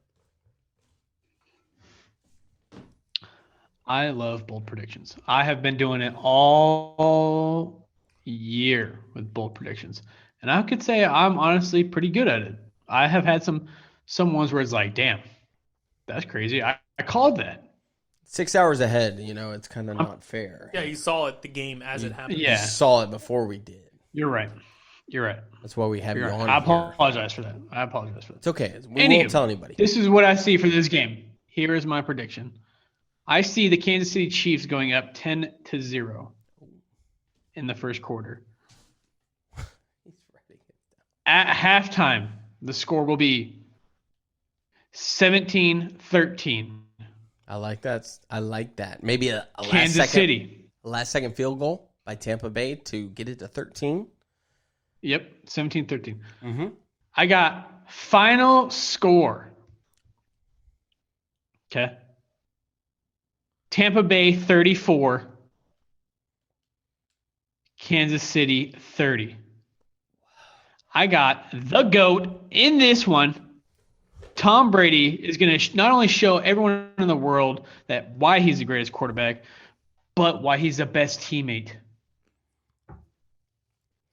I love bold predictions. I have been doing it all year with bold predictions. And I could say I'm honestly pretty good at it. I have had some ones where it's like, damn, that's crazy. I called that. 6 hours ahead, it's kind of not fair. Yeah, you saw it, the game as it happened. Yeah. You saw it before we did. You're right. That's why we have you on. I apologize for that. It's okay. We won't tell anybody. This is what I see for this game. Here is my prediction. I see the Kansas City Chiefs going up 10-0 in the first quarter. At halftime, the score will be 17-13. I like that. Maybe a last second field goal by Tampa Bay to get it to 13. Yep, 17-13. Mm-hmm. I got final score. Okay. Tampa Bay 34. Kansas City 30. I got the GOAT in this one. Tom Brady is going to not only show everyone in the world that why he's the greatest quarterback, but why he's the best teammate.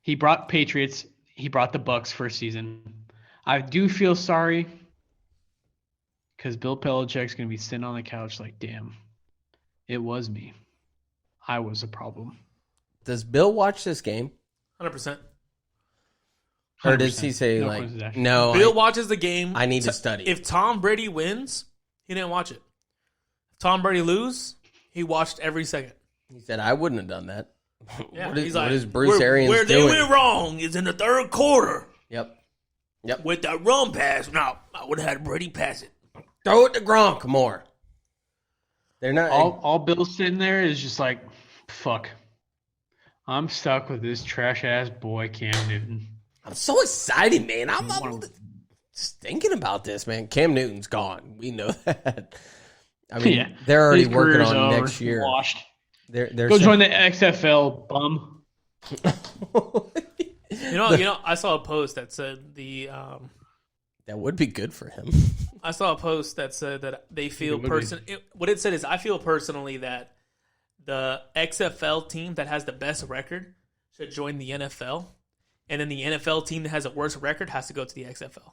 He brought Patriots. He brought the Bucs first season. I do feel sorry because Bill Belichick's going to be sitting on the couch like, damn, it was me. I was a problem. Does Bill watch this game? 100%. Or does he say, no, Bill watches the game. I need to study. If Tom Brady wins, he didn't watch it. If Tom Brady lose, he watched every second. He said, I wouldn't have done that. Yeah, what is Bruce Arians where doing? Where they went wrong is in the third quarter. Yep. With that run pass, now I would have had Brady pass it. Throw it to Gronk more. They're not. All Bill's sitting there is just like, fuck. I'm stuck with this trash ass boy Cam Newton. I'm so excited, man. I'm just thinking about this, man. Cam Newton's gone. We know that. I mean, they're already working on next year. Washed. They're Go join the XFL, bum. You know, I saw a post that said that would be good for him. I saw a post that said that they feel what it said is, I feel personally that the XFL team that has the best record should join the NFL, and then the NFL team that has a worse record has to go to the XFL.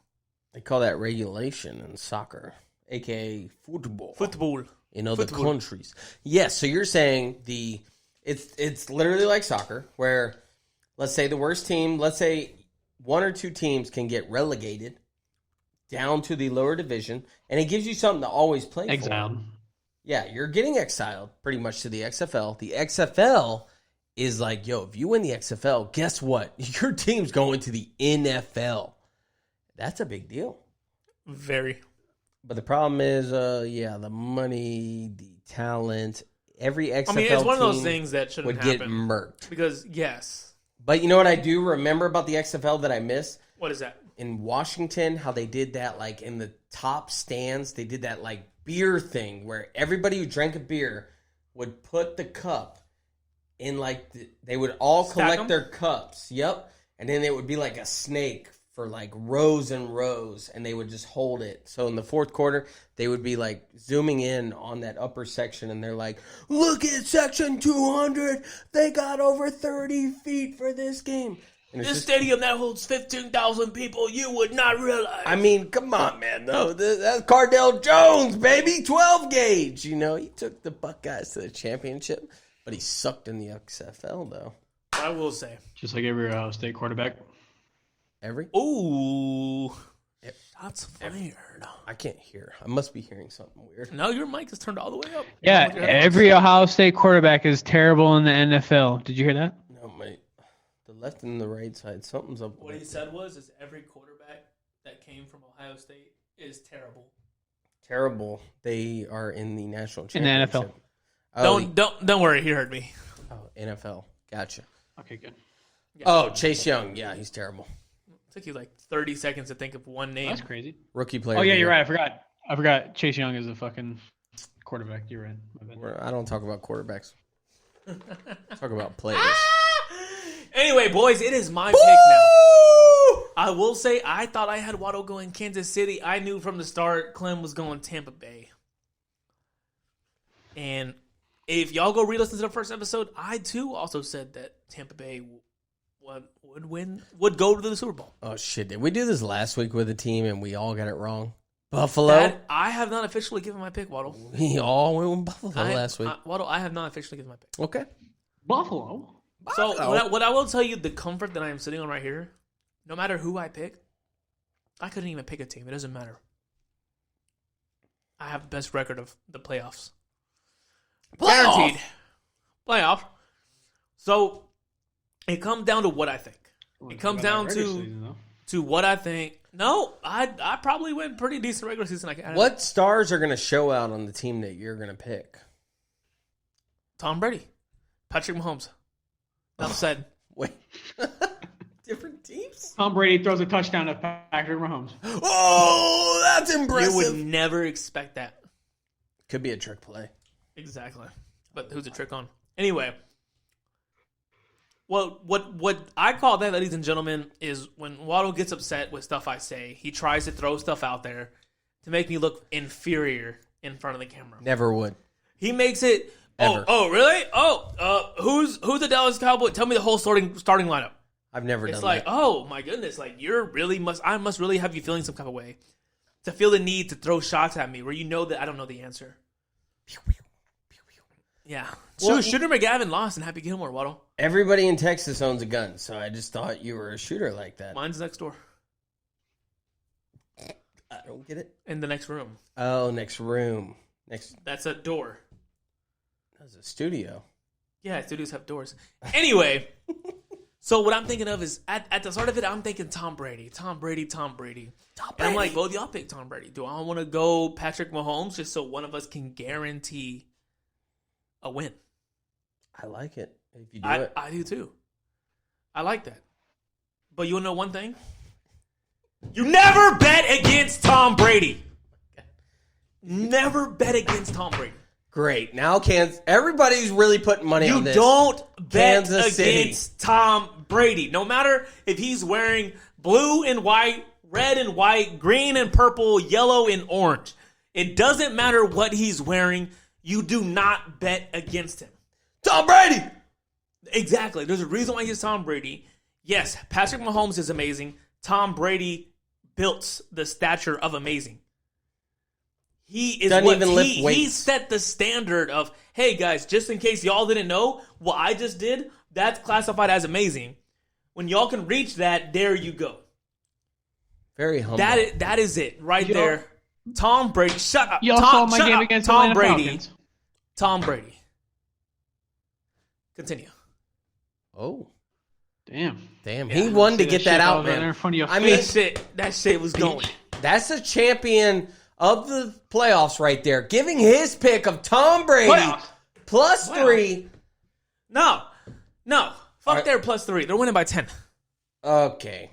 They call that regulation in soccer, aka football. Football in other countries. Yes, so you're saying it's literally like soccer, where let's say the worst team, let's say one or two teams can get relegated down to the lower division, and it gives you something to always play Exiled. for. Yeah, you're getting exiled pretty much to the XFL. The XFL is like, yo, if you win the XFL, guess what? Your team's going to the NFL. That's a big deal. Very. But the problem is, the money, the talent, every XFL team it's one of those things that shouldn't would happen. get murked. Because, yes. But you know what I do remember about the XFL that I miss? What is that? In Washington, how they did that, like, in the top stands, they did that, like, beer thing where everybody who drank a beer would put the cup in, like, they would all collect their cups. Yep. And then it would be like a snake for, like, rows and rows, and they would just hold it. So in the fourth quarter, they would be, like, zooming in on that upper section, and they're like, look at section 200. They got over 30 feet for this game. This stadium that holds 15,000 people, you would not realize. I mean, come on, man. No, that's Cardell Jones, baby. 12 gauge. You know, he took the Buckeyes to the championship, but he sucked in the XFL, though. I will say. Just like every state quarterback. Ooh. Shots fired. I can't hear. I must be hearing something weird. No, your mic is turned all the way up. Yeah, every Ohio State quarterback is terrible in the NFL. Did you hear that? No, mate. The left and the right side, something's up. What he said was every quarterback that came from Ohio State is terrible. Terrible. They are in the national championship. In the NFL. Don't worry. He heard me. Oh, NFL. Gotcha. Okay, good. Yeah. Oh, Chase Young. Yeah, he's terrible. It took you like 30 seconds to think of one name. That's crazy. Rookie player. Oh, yeah, you're right. I forgot Chase Young is a fucking quarterback. You're right. My bad. I don't talk about quarterbacks. Talk about players. Anyway, boys, it is my pick now. I will say I thought I had Waddle going Kansas City. I knew from the start Clem was going Tampa Bay. And if y'all go re-listen to the first episode, I too also said that Tampa Bay would go to the Super Bowl. Oh, shit. Did we do this last week with a team and we all got it wrong? Buffalo? I have not officially given my pick, Waddle. We all went with Buffalo last week. Waddle, I have not officially given my pick. Okay. Buffalo? So what I will tell you, the comfort that I am sitting on right here, no matter who I pick, I couldn't even pick a team. It doesn't matter. I have the best record of the playoffs. Guaranteed. Playoff. So it comes down to what I think. It comes down to what I think. No, I probably went pretty decent regular season. What stars are going to show out on the team that you're going to pick? Tom Brady. Patrick Mahomes. Enough said. Wait. Different teams? Tom Brady throws a touchdown to Patrick Mahomes. Oh, that's impressive. You would never expect that. Could be a trick play. Exactly. But who's a trick on? Anyway. Well, what I call that, ladies and gentlemen, is when Waddle gets upset with stuff I say, he tries to throw stuff out there to make me look inferior in front of the camera. Never would. He makes it... Ever. Oh, really? Who's the Dallas Cowboy? Tell me the whole starting lineup. I've never done that. It's like, oh my goodness, like I must really have you feeling some kind of way to feel the need to throw shots at me where you know that I don't know the answer. Yeah. Shooter McGavin lost and Happy Gilmore, Waddle. Everybody in Texas owns a gun, so I just thought you were a shooter like that. Mine's next door. I don't get it. In the next room. Oh, next room. That's a door. That's a studio. Yeah, studios have doors. Anyway, so what I'm thinking of is at the start of it, I'm thinking Tom Brady. And I'm like, both y'all pick Tom Brady. Do I want to go Patrick Mahomes just so one of us can guarantee a win? I like it. If you do it. I do too. I like that. But you want to know one thing? You never bet against Tom Brady. Never bet against Tom Brady. Great. Now everybody's really putting money on this. You don't bet Kansas against City. Tom Brady. No matter if he's wearing blue and white, red and white, green and purple, yellow and orange. It doesn't matter what he's wearing. You do not bet against him. Tom Brady! Exactly. There's a reason why he's Tom Brady. Yes, Patrick Mahomes is amazing. Tom Brady built the stature of amazing. He is Doesn't even lift he weights. set the standard of, hey guys, just in case y'all didn't know, what I just did, that's classified as amazing. When y'all can reach that, there you go. Very humble. That is it right there. Tom Brady. Shut up. Y'all saw my game against Tom Atlanta Brady. Falcons. Tom Brady. Continue. Oh. Damn. He won to get that out, man. In front of your I mean, that shit was going. That's a champion of the playoffs right there. Giving his pick of Tom Brady plus 3. No. Fuck their plus 3. They're winning by 10. Okay.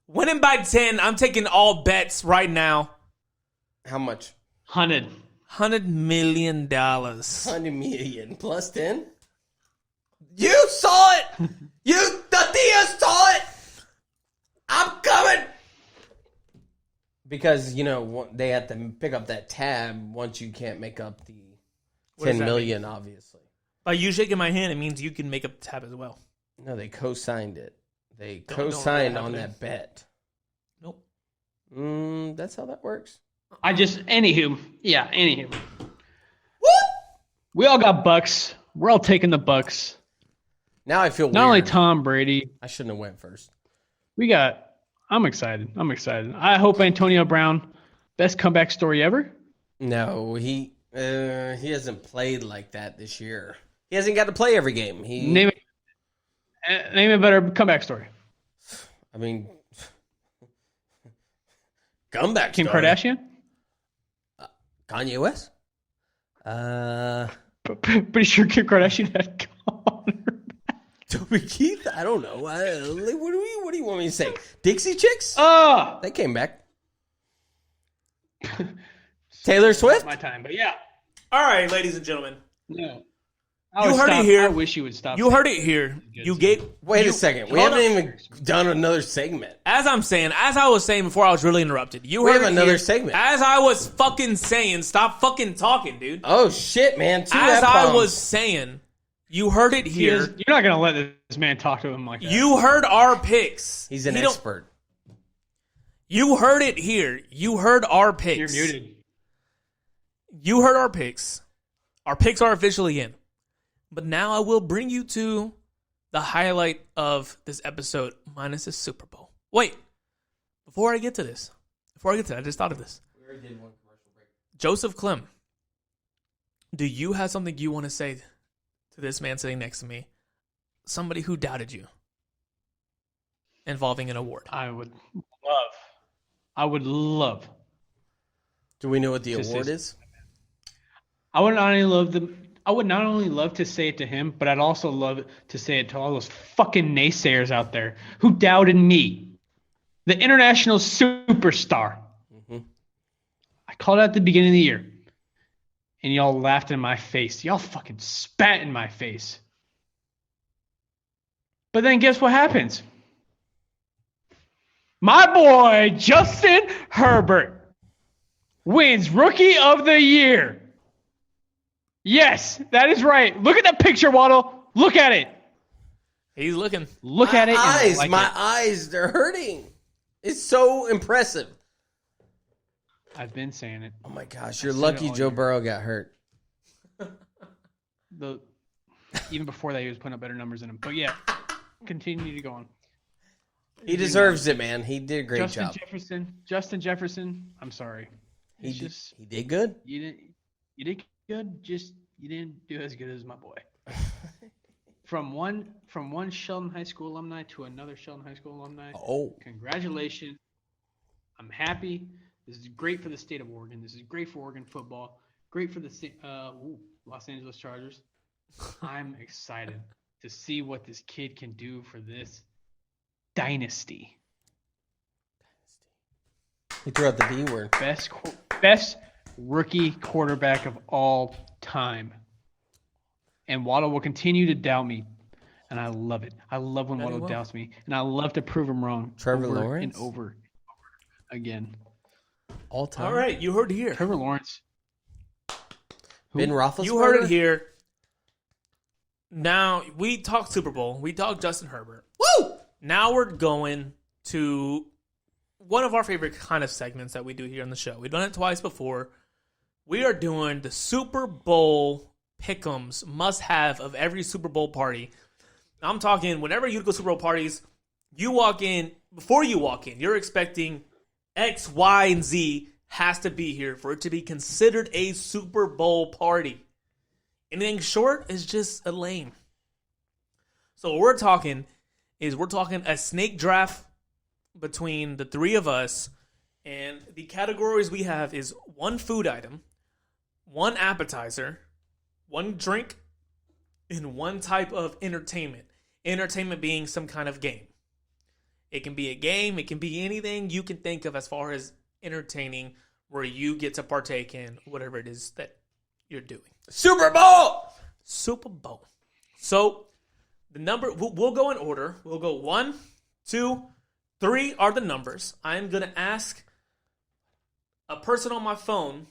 Winning by 10. I'm taking all bets right now. How much? $100 million. $100 million plus 10? You saw it! The Dia saw it! I'm coming! Because, they have to pick up that tab once you can't make up the $10 million, obviously. By you shaking my hand, it means you can make up the tab as well. No, they co-signed it. They co-signed on that bet. Nope. That's how that works. Anywho. What? We all got bucks. We're all taking the bucks. Now I feel weird. Not only Tom Brady. I shouldn't have went first. I'm excited. I hope Antonio Brown, best comeback story ever. No, he hasn't played like that this year. He hasn't got to play every game. Name a better comeback story. I mean, comeback Kim story. Kardashian? Kanye West? Pretty sure Kim Kardashian had Connor. Toby Keith? I don't know. What do you want me to say? Dixie Chicks? They came back. Taylor Swift? My time, but yeah. All right, ladies and gentlemen. No. You heard it here. I wish you would stop. You heard it here. Wait a second. We haven't even done another segment. As I was saying before I was really interrupted. We have another segment. As I was fucking saying, stop fucking talking, dude. Oh, shit, man. As I was saying, you heard it here. You're not going to let this man talk to him like that. You heard our picks. He's an expert. You heard it here. You heard our picks. You're muted. You heard our picks. Our picks are officially in. But now I will bring you to the highlight of this episode, minus the Super Bowl. Wait. Before I get to this, I just thought of this. We already did one commercial break. Joseph Clem, do you have something you want to say to this man sitting next to me? Somebody who doubted you. Involving an award. I would love. Do we know what the award is? I would not only love to say it to him, but I'd also love to say it to all those fucking naysayers out there who doubted me, the international superstar. Mm-hmm. I called it at the beginning of the year, and y'all laughed in my face. Y'all fucking spat in my face. But then guess what happens? My boy, Justin Herbert, wins Rookie of the Year. Yes, that is right. Look at that picture, Waddle. Look at it. He's looking. Look at it. My eyes, they're hurting. It's so impressive. I've been saying it. Oh my gosh, you're lucky Joe Burrow got hurt. Even before that, he was putting up better numbers than him. But yeah, continue to go on. He deserves it, man. He did a great job. Justin Jefferson. I'm sorry. He did good. You did good. Just you didn't do as good as my boy. From one Sheldon High School alumni to another Sheldon High School alumni. Oh, congratulations! I'm happy. This is great for the state of Oregon. This is great for Oregon football. Great for the Los Angeles Chargers. I'm excited to see what this kid can do for this dynasty. He threw out the B word. Best rookie quarterback of all time. And Waddle will continue to doubt me. And I love it. I love when Waddle doubts me. And I love to prove him wrong. Trevor Lawrence? And over again. All time. All right, you heard it here. Trevor Lawrence. Ben Roethlisberger? You heard it here. Now, we talked Super Bowl. We talked Justin Herbert. Woo! Now we're going to one of our favorite kind of segments that we do here on the show. We've done it twice before. We are doing the Super Bowl pick'ems, must-have of every Super Bowl party. I'm talking whenever you go to Super Bowl parties, you walk in, before you walk in, you're expecting X, Y, and Z has to be here for it to be considered a Super Bowl party. Anything short is just a lame. So what we're talking a snake draft between the three of us, and the categories we have is one food item, one appetizer, one drink, and one type of entertainment. Entertainment being some kind of game. It can be a game, it can be anything you can think of as far as entertaining where you get to partake in whatever it is that you're doing. Super Bowl! Super Bowl. So, the number, we'll go in order. We'll go 1, 2, 3 are the numbers. I'm going to ask a person on my phone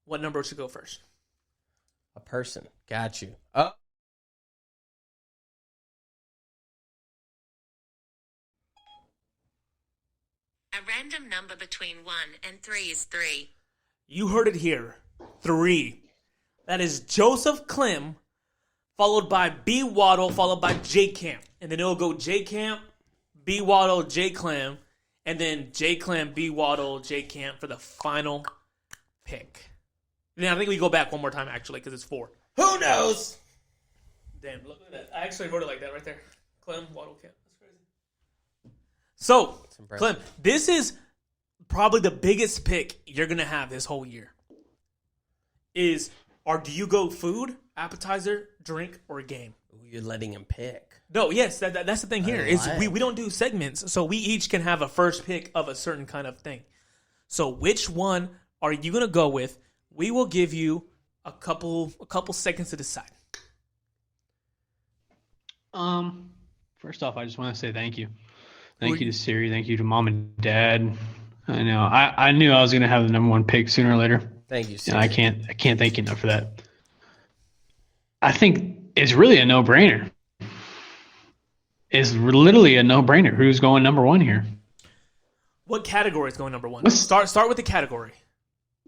what number should go first. A person. Got you. A random number between 1 and 3 is 3. You heard it here. 3. That is Joseph Clem, followed by B. Waddle, followed by J. Camp. And then it'll go J. Camp, B. Waddle, J. Clem, and then J. Clem, B. Waddle, J. Camp for the final pick. Then I think we go back one more time, actually, because it's 4. Who knows? Damn, look at that. I actually wrote it like that right there. Clem, Waddle, Camp. That's crazy. So, Clem, this is probably the biggest pick you're going to have this whole year. Do you go food, appetizer, drink, or game? You're letting him pick. No, yes, that's the thing here. We don't do segments, so we each can have a first pick of a certain kind of thing. So which one are you going to go with? We will give you a couple seconds to decide. First off, I just want to say thank you. Thank you to Siri. Thank you to Mom and Dad. I know. I knew I was going to have the number 1 pick sooner or later. Thank you, Siri. And I can't thank you enough for that. I think it's really a no-brainer. It's literally a no-brainer. Who's going number 1 here? What category is going number 1? Start with the category.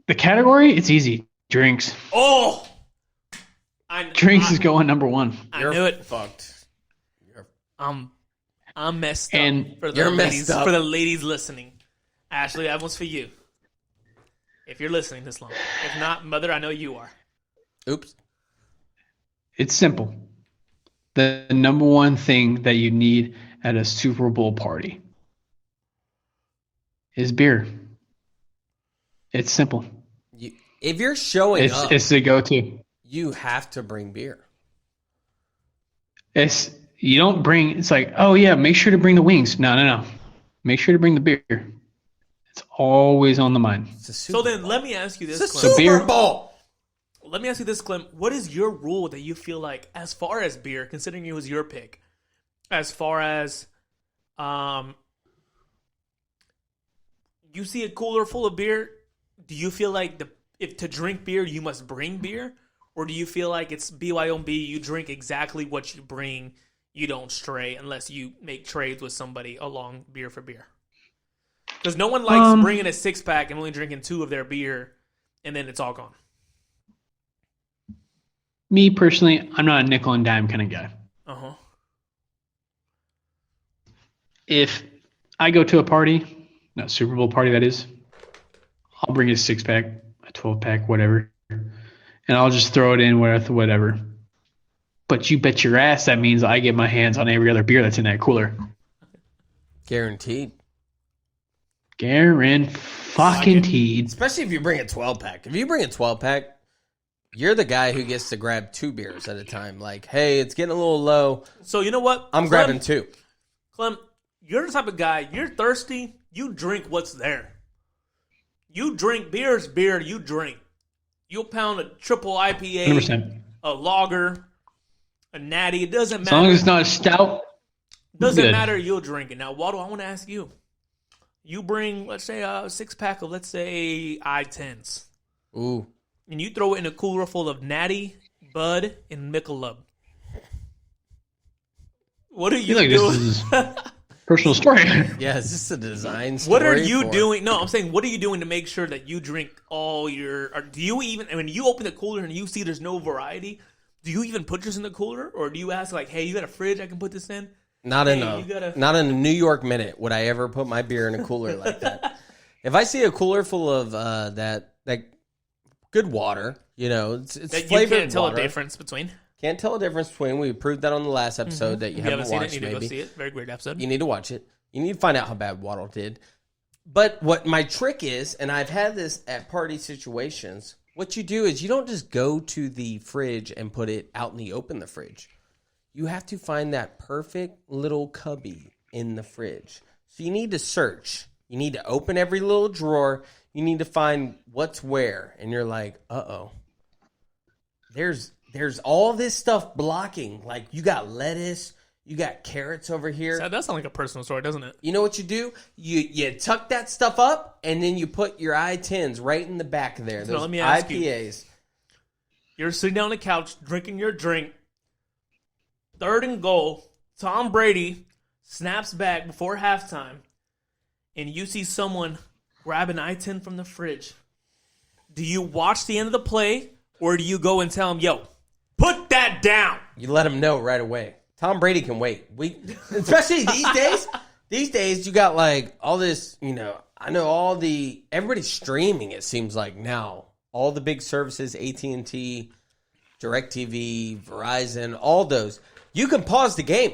The category? It's easy. Drinks. Oh! Drinks is going number 1. I knew it. Fucked. I'm messed up. And for the ladies listening. Ashley, that one's for you. If you're listening this long. If not, Mother, I know you are. Oops. It's simple. The number 1 thing that you need at a Super Bowl party is beer. It's simple. If you're showing up, it's the go-to. You have to bring beer. You don't bring. It's like, oh yeah, make sure to bring the wings. No. Make sure to bring the beer. It's always on the mind. So then, let me ask you this, Clem. It's a Super Bowl. Let me ask you this, Clem. What is your rule that you feel like, as far as beer, considering it was your pick, as far as, you see a cooler full of beer, do you feel like if to drink beer you must bring beer, or do you feel like it's BYOB, you drink exactly what you bring, you don't stray unless you make trades with somebody along beer for beer? Because no one likes bringing a 6-pack and only drinking 2 of their beer, and then it's all gone. Me personally, I'm not a nickel and dime kind of guy. Uh-huh. If I go to a party, not Super Bowl party that is, I'll bring a 6-pack, a 12-pack, whatever, and I'll just throw it in with whatever. But you bet your ass that means I get my hands on every other beer that's in that cooler. Guaranteed. Guaranteed. Especially if you bring a 12-pack. If you bring a 12-pack, you're the guy who gets to grab 2 beers at a time. Like, hey, it's getting a little low. So you know what? I'm grabbing 2. Clem, you're the type of guy, you're thirsty, you drink what's there. You drink beer's beer, you drink. You'll pound a triple IPA, 100%. a lager, a natty. It doesn't matter. As long as it's not a stout. Doesn't matter, you'll drink it. Now, Waddle, I want to ask you. You bring, let's say, a 6-pack of, let's say, I-10s. Ooh. And you throw it in a cooler full of Natty, Bud, and Michelob. What are you doing? This is personal story. Yeah, is this a design story? What are you doing? No, I'm saying, what are you doing to make sure that you drink all your... Or do you even... When you open the cooler and you see there's no variety, do you even put this in the cooler? Or do you ask, like, hey, you got a fridge I can put this in? Not in a New York minute would I ever put my beer in a cooler like that. If I see a cooler full of that good water, it's that flavored you can't tell water. A difference between. Can't tell a difference between. We proved that on the last episode that you haven't seen watched. it, you need maybe to go see it. Very great episode. You need to watch it. You need to find out how bad Waddle did. But what my trick is, and I've had this at party situations, what you do is you don't just go to the fridge and put it out in the open, the fridge. You have to find that perfect little cubby in the fridge. So you need to search. You need to open every little drawer. You need to find what's where. And you're like, uh-oh. There's all this stuff blocking. Like, you got lettuce. You got carrots over here. That sounds like a personal story, doesn't it? You know what you do? You tuck that stuff up, and then you put your I-10s right in the back there. Those let me ask IPAs. You're sitting down on the couch, drinking your drink. 3rd and goal. Tom Brady snaps back before halftime, and you see someone grab an I-10 from the fridge. Do you watch the end of the play, or do you go and tell him, yo, put that down? You let him know right away. Tom Brady can wait. Especially these days. These days, you got like all this, I know everybody's streaming, it seems like now. All the big services, AT&T, DirecTV, Verizon, all those. You can pause the game,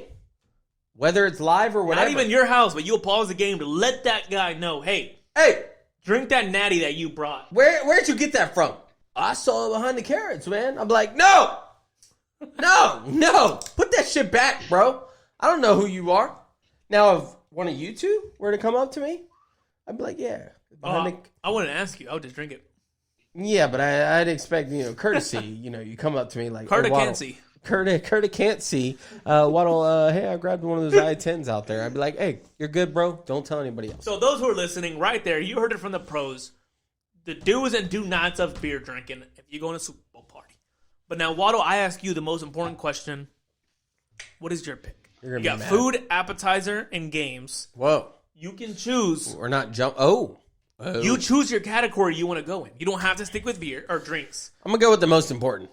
whether it's live or whatever. Not even your house, but you'll pause the game to let that guy know, hey, drink that natty that you brought. Where'd you get that from? I saw it behind the carrots, man. I'm like, no, put that shit back, bro. I don't know who you are. Now, if one of you two were to come up to me, I'd be like, yeah. I wouldn't ask you. I would just drink it. Yeah, but I'd expect, courtesy. You come up to me like, courtesy. Curta can't see. Waddle, hey, I grabbed one of those I-10s out there. I'd be like, hey, you're good, bro. Don't tell anybody else. So those who are listening, right there, you heard it from the pros. The do's and do nots of beer drinking if you go on a Super Bowl party. But now, Waddle, I ask you the most important question. What is your pick? You got food, appetizer, and games. Whoa. You can choose. We're not jump. Oh. You choose your category you want to go in. You don't have to stick with beer or drinks. I'm going to go with the most important.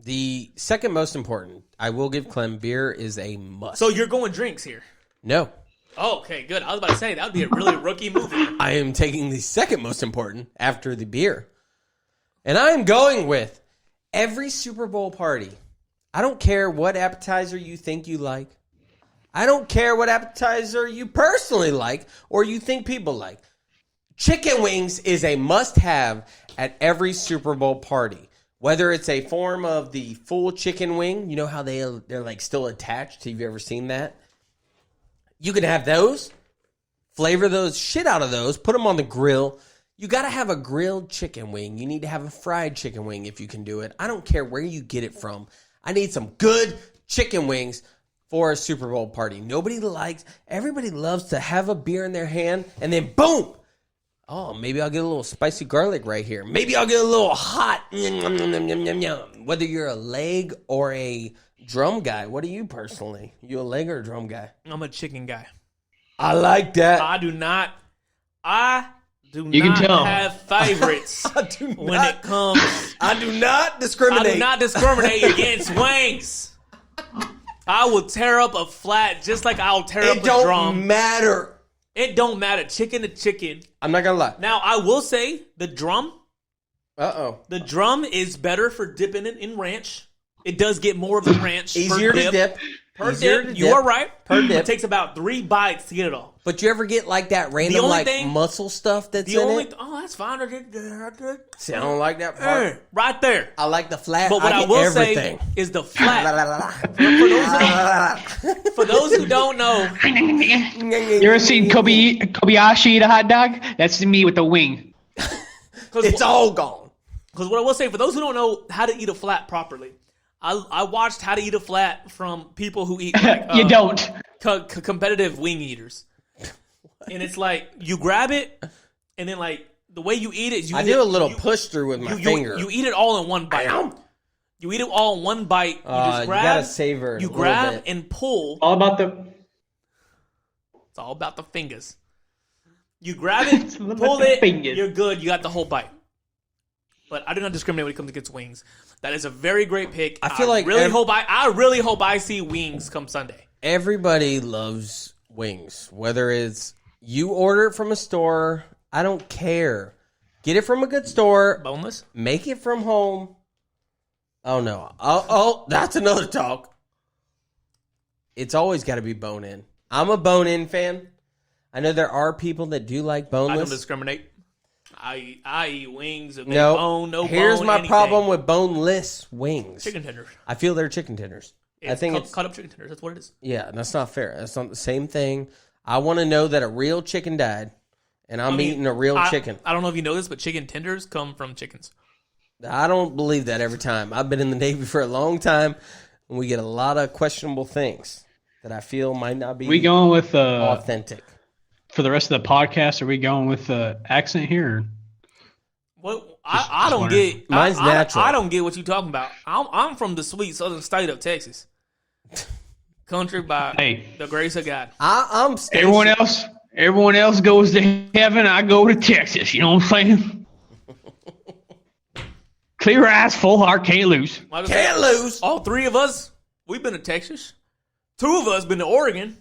The second most important, I will give Clem, beer is a must. So you're going drinks here? No. Oh, okay, good. I was about to say, that would be a really rookie move. I am taking the second most important after the beer. And I am going with every Super Bowl party. I don't care what appetizer you think you like. I don't care what appetizer you personally like or you think people like. Chicken wings is a must-have at every Super Bowl party. Whether it's a form of the full chicken wing, you know how they're like still attached. Have you ever seen that? You can have those, flavor those, shit out of those, put them on the grill. You got to have a grilled chicken wing. You need to have a fried chicken wing if you can do it. I don't care where you get it from. I need some good chicken wings for a Super Bowl party. Everybody loves to have a beer in their hand and then boom. Oh, maybe I'll get a little spicy garlic right here. Maybe I'll get a little hot. Whether you're a leg or a drum guy, what are you personally? You a leg or a drum guy? I'm a chicken guy. I like that. I do You not can tell. have favorites when it comes. I do not discriminate. I do not discriminate against wings. I will tear up a flat just like I'll tear up a drum. It don't matter. It don't matter. Chicken to chicken. I'm not gonna lie. Now I will say the drum. The drum is better for dipping it in ranch. It does get more of the ranch. Easier to dip. Per dip. You are right. Per dip. It takes about 3 bites to get it all. But you ever get like that random muscle stuff that's in it? Oh, that's fine. See, I don't like that part. Right there. I like the flat. But what I will say is the flat. For those who don't know, You ever seen Kobayashi eat a hot dog? That's me with the wing. It's all gone. Because what I will say, for those who don't know how to eat a flat properly, I watched how to eat a flat from people who eat like, you don't. Competitive wing eaters. And it's like, you grab it, and then like, the way you eat it, I do a little push through with my finger. You eat it all in one bite. You eat it all in one bite. You just grab. You gotta savor it. You grab and pull. All about the. It's all about the fingers. You grab it, pull it, fingers. You're good. You got the whole bite. But I do not discriminate when it comes against wings. That is a very great pick. I really hope I see wings come Sunday. Everybody loves wings, whether it's you order it from a store. I don't care. Get it from a good store. Boneless. Make it from home. Oh no. Oh, that's another talk. It's always got to be bone in. I'm a bone in fan. I know there are people that do like boneless. I don't discriminate. I eat wings if they bone, no Here's bone, my anything. problem with boneless wings. Chicken tenders. I feel they're chicken tenders. I think it's cut up chicken tenders. That's what it is. Yeah, that's not fair. That's not the same thing. I want to know that a real chicken died, and I'm eating a real chicken. I don't know if you know this, but chicken tenders come from chickens. I don't believe that every time. I've been in the Navy for a long time, and we get a lot of questionable things that I feel might not be We going with authentic. For the rest of the podcast, are we going with accent here? Or? Well, I don't get. Mine's natural. I don't get what you're talking about. I'm from the sweet southern state of Texas, country by the grace of God. I'm everyone else goes to heaven. I go to Texas. You know what I'm saying? Clear eyes, full heart, can't lose. Can't lose. All 3 of us, we've been to Texas. 2 of us been to Oregon.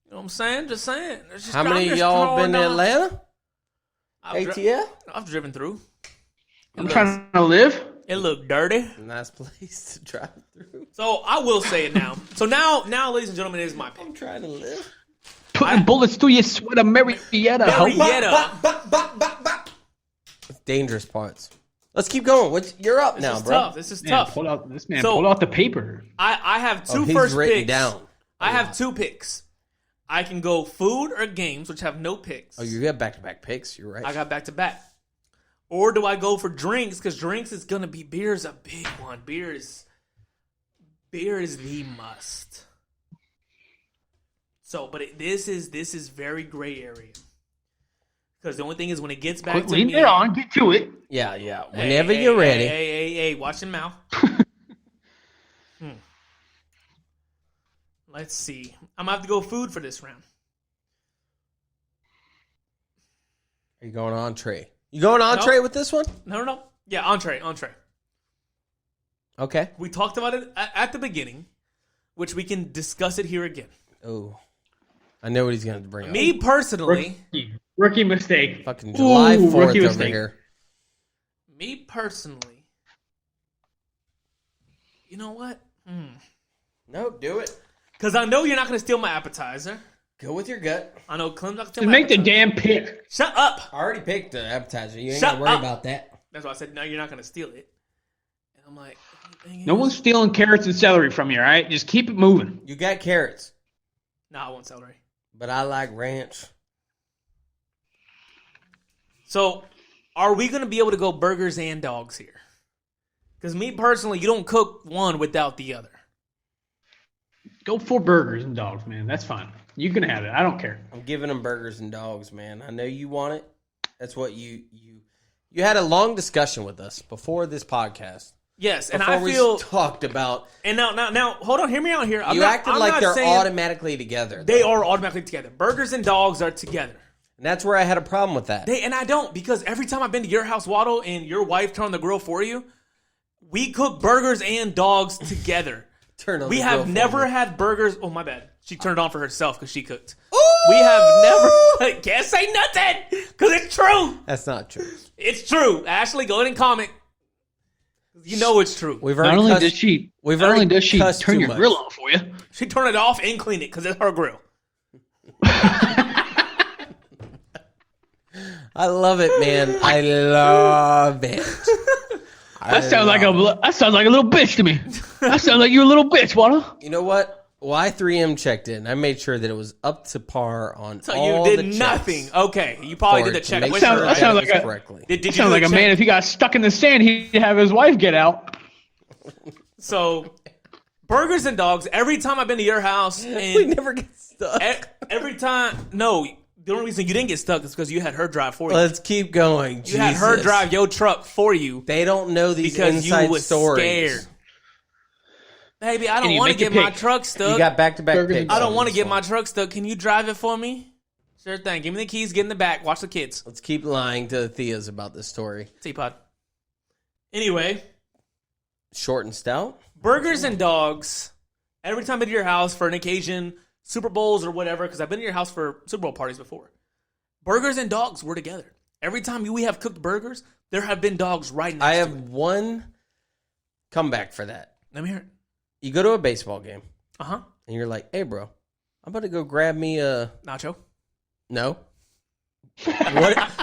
You know what I'm saying? Just saying. How many of y'all been to Atlanta? ATL? I've driven through. I'm trying to live. It looked dirty. Nice place to drive through. So I will say it now. So now, ladies and gentlemen, it is my pick. I'm trying to live. Putting bullets through your sweater, Marietta. Dangerous parts. Let's keep going. You're up now, bro. This is tough. Pull out the paper. I have 2 first picks. Down. I have 2 picks. I can go food or games, which have no picks. Oh, you got back-to-back picks. You're right. I got back-to-back. Or do I go for drinks? Because drinks is going to be... Beer is a big one. Beer is the must. So, but this is very gray area. Because the only thing is when it gets back to me... Lean it on. Get to it. Yeah. Whenever you're ready. Hey, watch your mouth. Let's see. I'm going to have to go food for this round. Are you going entree? You going entree with this one? No. Yeah, entree. Okay. We talked about it at the beginning, which we can discuss it here again. Oh. I know what he's going to bring up. Me personally... Rookie mistake. Fucking July 4th over here. Me personally... You know what? No, do it. Because I know you're not going to steal my appetizer. Go with your gut. I know Clem's not going to steal my appetizer. Make the damn pick. Shut up. I already picked the appetizer. You ain't got to worry about that. That's why I said, no, you're not going to steal it. And I'm like... No one's stealing carrots and celery from you, all right? Just keep it moving. You got carrots. No, I want celery. But I like ranch. So, are we going to be able to go burgers and dogs here? Because me personally, you don't cook one without the other. Go for burgers and dogs, man. That's fine. You can have it. I don't care. I'm giving them burgers and dogs, man. I know you want it. That's what you had a long discussion with us before this podcast. Yes, and I feel talked about. And now, hold on. Hear me out here. You acted like they're automatically together. They are automatically together. Burgers and dogs are together. And that's where I had a problem with that. And I don't, because every time I've been to your house, Waddle, and your wife turned on the grill for you, we cook burgers and dogs together. We have never had burgers. Oh, my bad. She turned it on for herself because she cooked. Ooh! We have never. Can't say nothing because it's true. That's not true. It's true. Ashley, go ahead and comment. You know it's true. Not only does she turn your grill on for you, she turned it off and cleaned it because it's her grill. I love it, man. I love it. That sounds like a little bitch to me. That sounds like you're a little bitch, Waddle. You know what? Well, I 3M checked in. I made sure that it was up to par on so all you the did checks. nothing. Okay, you probably did the check. That sounds like correctly. That sounds like a man. If he got stuck in the sand, he'd have his wife get out. So, burgers and dogs. Every time I've been to your house, and we never get stuck. Every time, no. The only reason you didn't get stuck is because you had her drive for you. Let's keep going. You had her drive your truck for you. They don't know these because inside you was stories. Scared. Baby, I don't want to get my truck stuck. You got back-to-back picks. I don't want to get my truck stuck. Can you drive it for me? Sure thing. Give me the keys. Get in the back. Watch the kids. Let's keep lying to the Theas about this story. Teapot. Anyway. Short and stout? Burgers and dogs. Every time I've been to your house for an occasion, Super Bowls or whatever, because I've been to your house for Super Bowl parties before. Burgers and dogs were together. Every time we have cooked burgers, there have been dogs right next to it. I have one comeback for that. Let me hear it. You go to a baseball game. Uh-huh. And you're like, hey, bro, I'm about to go grab me a... Nacho? No.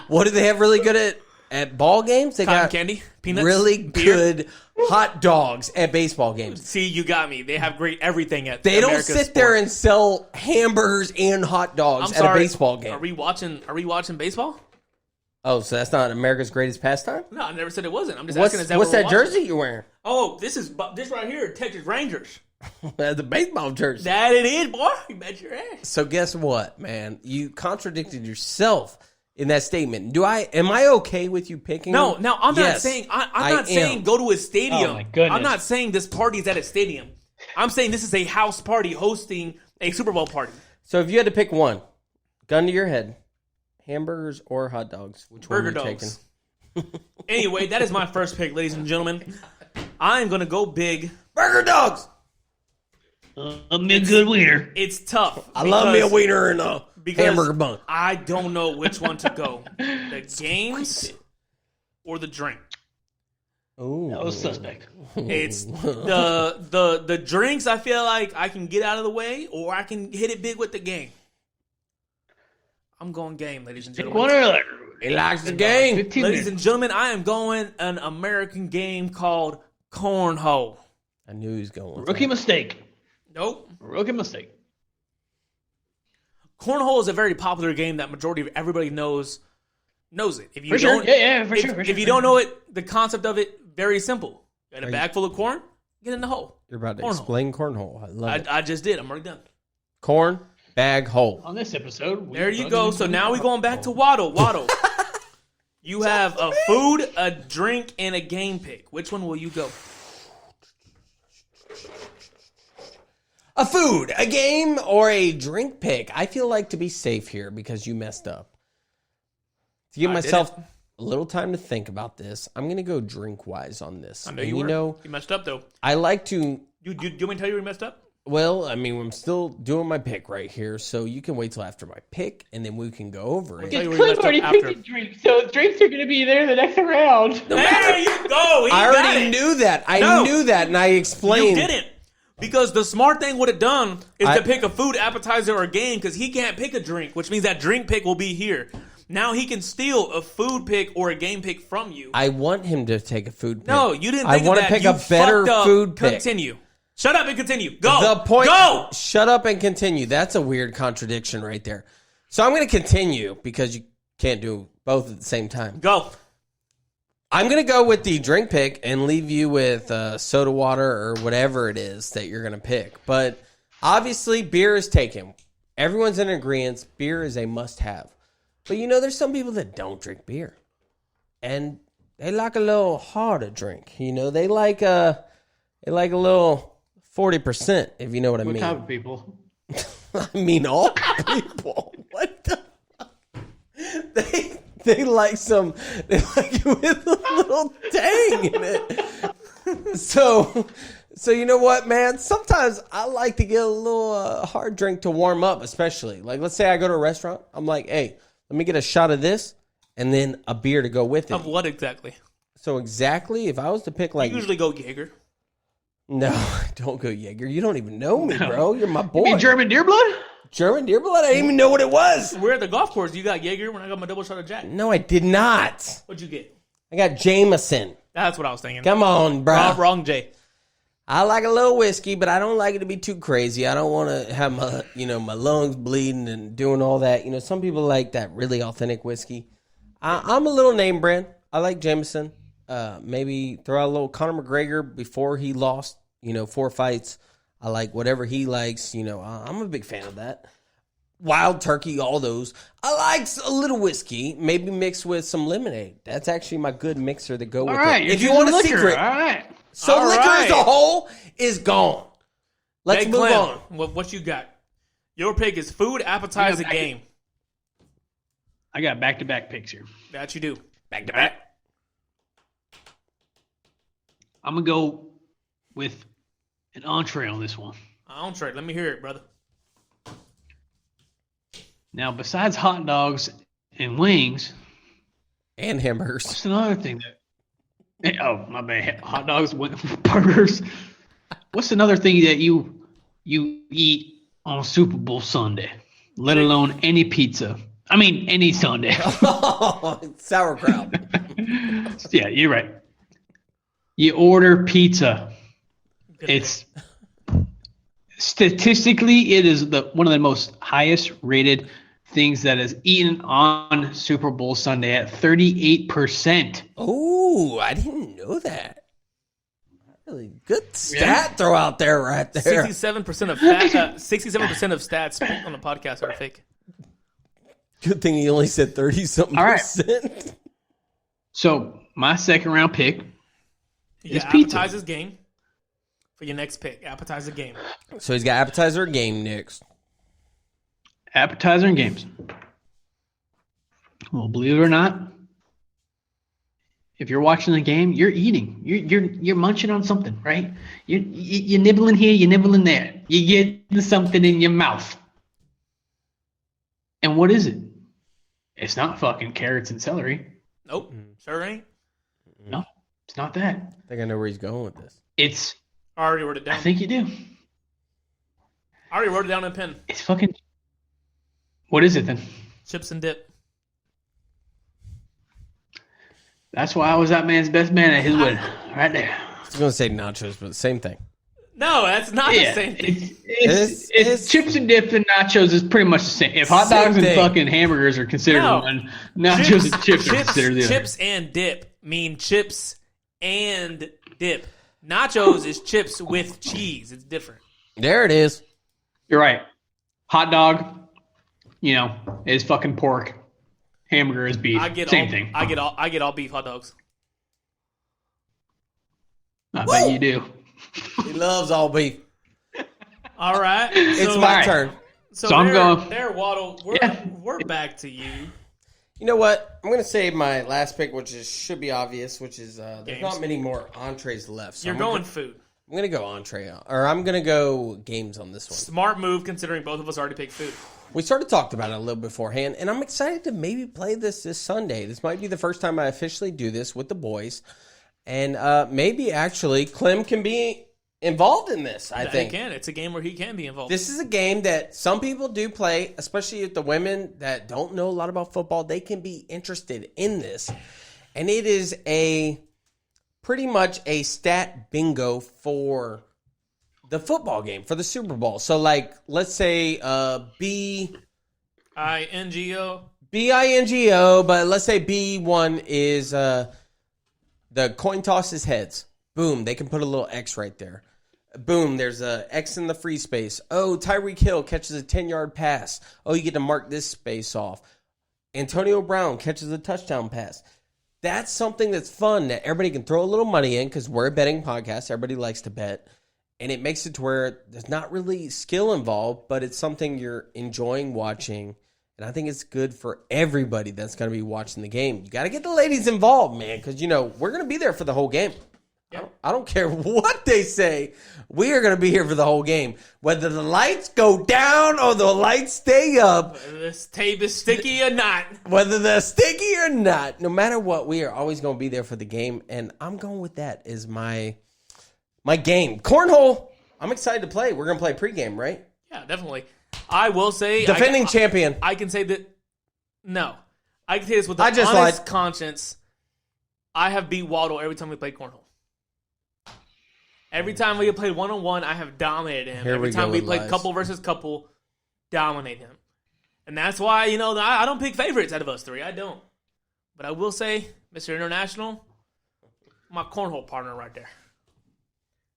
What do they have really good at ball games? They Cotton got candy, peanuts, really beer. good hot dogs at baseball games. See, you got me. They have great everything at They America's don't sit sport. there and sell hamburgers and hot dogs at a baseball game. Are we watching baseball? Oh, so that's not America's greatest pastime? No, I never said it wasn't. I'm just asking. Is that what's what that jersey you're wearing? Oh, this right here, Texas Rangers. The baseball jersey. That it is, boy. You bet your ass. So guess what, man? You contradicted yourself in that statement. Am I okay with you picking? No, them? I'm Yes, not saying. I'm not saying go to a stadium. Oh my goodness. I'm not saying this party is at a stadium. I'm saying this is a house party hosting a Super Bowl party. So if you had to pick one, gun to your head, hamburgers or hot dogs, which one are you taking? Anyway, that is my first pick, ladies and gentlemen. I am going to go big. Burger dogs! I'm a good wiener. It's tough. I love me a wiener and a hamburger bun. I don't know which one to go. The games or the drink. Ooh. That was suspect. It's the drinks I feel like I can get out of the way, or I can hit it big with the game. I'm going game, ladies and gentlemen. He likes the game. Ladies and gentlemen, I am going an American game called Cornhole. I knew he was going. Rookie mistake. Nope. Rookie mistake. Cornhole is a very popular game that majority of everybody knows it. If you For don't, sure. Yeah, for sure. If you don't know it, the concept of it, very simple. You got a bag full of corn, get in the hole. You're about to explain cornhole. I love it. I just did. I'm already done. Corn, bag, hole. On this episode, There you go. So now we're going back to Waddle. Waddle. You have a food, a drink, and a game pick. Which one will you go? A food, a game, or a drink pick. I feel like to be safe here because you messed up. To give myself a little time to think about this, I'm going to go drink-wise on this. I know you were. You messed up, though. I like to... You want me to tell you you messed up? Well, I mean, I'm still doing my pick right here, so you can wait till after my pick, and then we can go over it. Cliff already picked a drink, so drinks are going to be there the next round. There you go. I already knew that. I knew that, and I explained. You didn't. Because the smart thing would have done is to pick a food, appetizer, or a game, because he can't pick a drink, which means that drink pick will be here. Now he can steal a food pick or a game pick from you. I want him to take a food pick. No, you didn't think I want of to that. pick a better food pick. Continue. Shut up and continue. Go. The point. Go. Shut up and continue. That's a weird contradiction right there. So I'm going to continue because you can't do both at the same time. Go. I'm going to go with the drink pick and leave you with soda water or whatever it is that you're going to pick. But obviously, beer is taken. Everyone's in agreement. Beer is a must-have. But there's some people that don't drink beer. And they like a little harder drink. They like a little 40%, if you know what I mean. What type of people? I mean all people. What the? They like it with a little tang in it. So you know what, man? Sometimes I like to get a little hard drink to warm up, especially. Like, let's say I go to a restaurant. I'm like, hey, let me get a shot of this and then a beer to go with it. Of what exactly? So exactly, if I was to pick like... You usually go Jaeger. No, don't go Jaeger. You don't even know me, bro. You're my boy. You mean German Deer Blood? German Deer Blood? I didn't even know what it was. We're at the golf course. You got Jaeger when I got my double shot of Jack. No, I did not. What'd you get? I got Jameson. That's what I was thinking. Come on, bro. Wrong Jay. I like a little whiskey, but I don't like it to be too crazy. I don't want to have my lungs bleeding and doing all that. You know, some people like that really authentic whiskey. I'm a little name brand. I like Jameson. Maybe throw out a little Conor McGregor before he lost, 4 fights. I like whatever he likes. I'm a big fan of that. Wild turkey, all those. I like a little whiskey, maybe mixed with some lemonade. That's actually my good mixer to go with it. If you want a secret. All right. So liquor as a whole is gone. Let's move on. What you got? Your pick is food, appetizer, game. I got back-to-back picks here. That you do. Back-to-back. I'm going to go with an entree on this one. Entree. Let me hear it, brother. Now, besides hot dogs and wings... And hamburgers. What's another thing that... Oh, my bad. Hot dogs, burgers. What's another thing that you eat on Super Bowl Sunday? Let alone any pizza. I mean, any Sunday. Sauerkraut. Yeah, you're right. You order pizza. It's statistically, it is one of the most highest rated things that is eaten on Super Bowl Sunday at 38%. Oh, I didn't know that. Really good stat throw out there right there. 67% of 67% of stats on the podcast are fake. Good thing he only said 30-something percent. So my second round pick is pizza. Appetizer's game for your next pick. Appetizer game. So he's got appetizer game next. Appetizer and games. Well, believe it or not, if you're watching the game, you're eating. You're munching on something, right? You're nibbling here, you're nibbling there. You're getting something in your mouth. And what is it? It's not fucking carrots and celery. Nope, sure ain't. No, it's not that. I think I know where he's going with this. It's... I already wrote it down. I think you do. I already wrote it down in a pen. It's fucking... What is it then? Chips and dip. That's why I was that man's best man at his wedding. Right there. I was going to say nachos, but same thing. No, that's not the same thing. It's chips and dip and nachos is pretty much the same. If hot dogs and fucking hamburgers are considered one, nachos and chips are considered the other. Chips and dip mean chips and dip. Nachos is chips with cheese. It's different. There it is. You're right. Hot dog, is fucking pork. Hamburger is beef. Same thing. I get all beef hot dogs. I bet you do. He loves all beef. All right. It's my turn. So I'm going. There, Waddle. We're back to you. You know what? I'm going to say my last pick, which should be obvious, which is there's not many more entrees left. So You're going food. I'm going to go entree, or I'm going to go games on this one. Smart move, considering both of us already picked food. We sort of talked about it a little beforehand, and I'm excited to maybe play this Sunday. This might be the first time I officially do this with the boys. And maybe, actually, Clem can be involved in this, I think. He can. It's a game where he can be involved. This is a game that some people do play, especially with the women that don't know a lot about football. They can be interested in this. And it is pretty much a stat bingo for the football game, for the Super Bowl. So, let's say B-I-N-G-O. B-I-N-G-O, but let's say B1 is the coin toss is heads. Boom, they can put a little X right there. Boom, there's a X in the free space. Oh, Tyreek Hill catches a 10-yard pass. Oh, you get to mark this space off. Antonio Brown catches a touchdown pass. That's something that's fun that everybody can throw a little money in because we're a betting podcast. Everybody likes to bet. And it makes it to where there's not really skill involved, but it's something you're enjoying watching. And I think it's good for everybody that's going to be watching the game. You got to get the ladies involved, man, because, we're going to be there for the whole game. Yeah. I don't care what they say. We are going to be here for the whole game. Whether the lights go down or the lights stay up. Whether this tape is sticky or not. Whether they're sticky or not. No matter what, we are always going to be there for the game. And I'm going with that as my game. Cornhole, I'm excited to play. We're going to play pregame, right? Yeah, definitely. I will say... Defending champion. I can say that... No. I can say this with an honest conscience. I have beat Waddle every time we played cornhole. Every time we have played one-on-one, I have dominated him. Every time we played couple versus couple, dominate him. And that's why, I don't pick favorites out of us three. I don't. But I will say, Mr. International, my cornhole partner right there.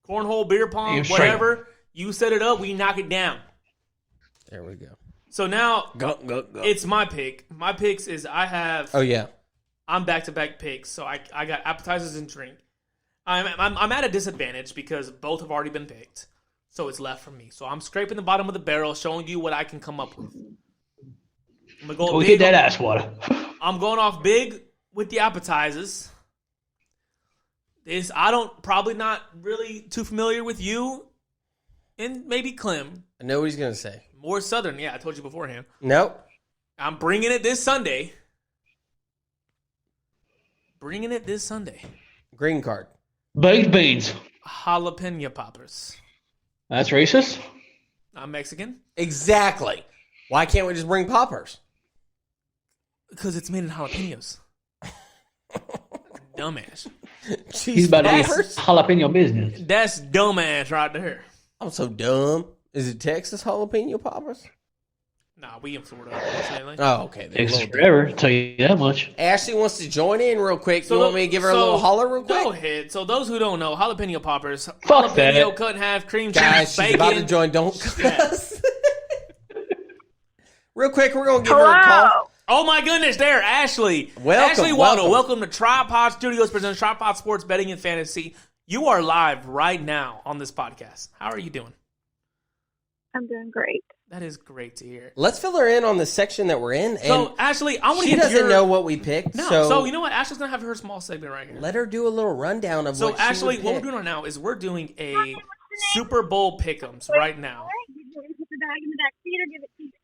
Cornhole, beer pong, whatever. You set it up, we knock it down. There we go. So now, it's my pick. My picks is I have... Oh, yeah. I'm back-to-back picks. So I got appetizers and drink. I'm at a disadvantage because both have already been picked. So it's left for me. So I'm scraping the bottom of the barrel, showing you what I can come up with. I'm gonna go hit that ass water. I'm going off big with the appetizers. Probably not really too familiar with you and maybe Clem. I know what he's going to say. More Southern, yeah, I told you beforehand. Nope. I'm bringing it this Sunday. Green card. Baked beans. Jalapeno poppers. That's racist? I'm Mexican. Exactly. Why can't we just bring poppers? Because it's made in jalapenos. Dumbass. He's about to jalapeno business. That's dumbass right there. I'm so dumb. Is it Texas jalapeno poppers? Nah, we in Florida, unfortunately. Oh, okay. Texas forever, I'll tell you that much. Ashley wants to join in real quick. So you want me to give her a little holler real quick? Go ahead. So those who don't know, jalapeno poppers. Fuck jalapeno that. cut in half, cream Guys, cheese, she's bacon. about to join. Don't cuss. Real quick, we're going to give her a call. Oh, my goodness, there, Ashley. Welcome, Ashley Waddle, welcome to Tripod Studios presents Tripod Sports Betting and Fantasy. You are live right now on this podcast. How are you doing? I'm doing great. That is great to hear. Let's fill her in on the section that we're in. So, Ashley, I want to She doesn't know what we picked. No, so you know what? Ashley's going to have her small segment right here. Let her do a little rundown of what Ashley, she would what we're pick. doing right now is we're doing a Super Bowl pick'ems right now.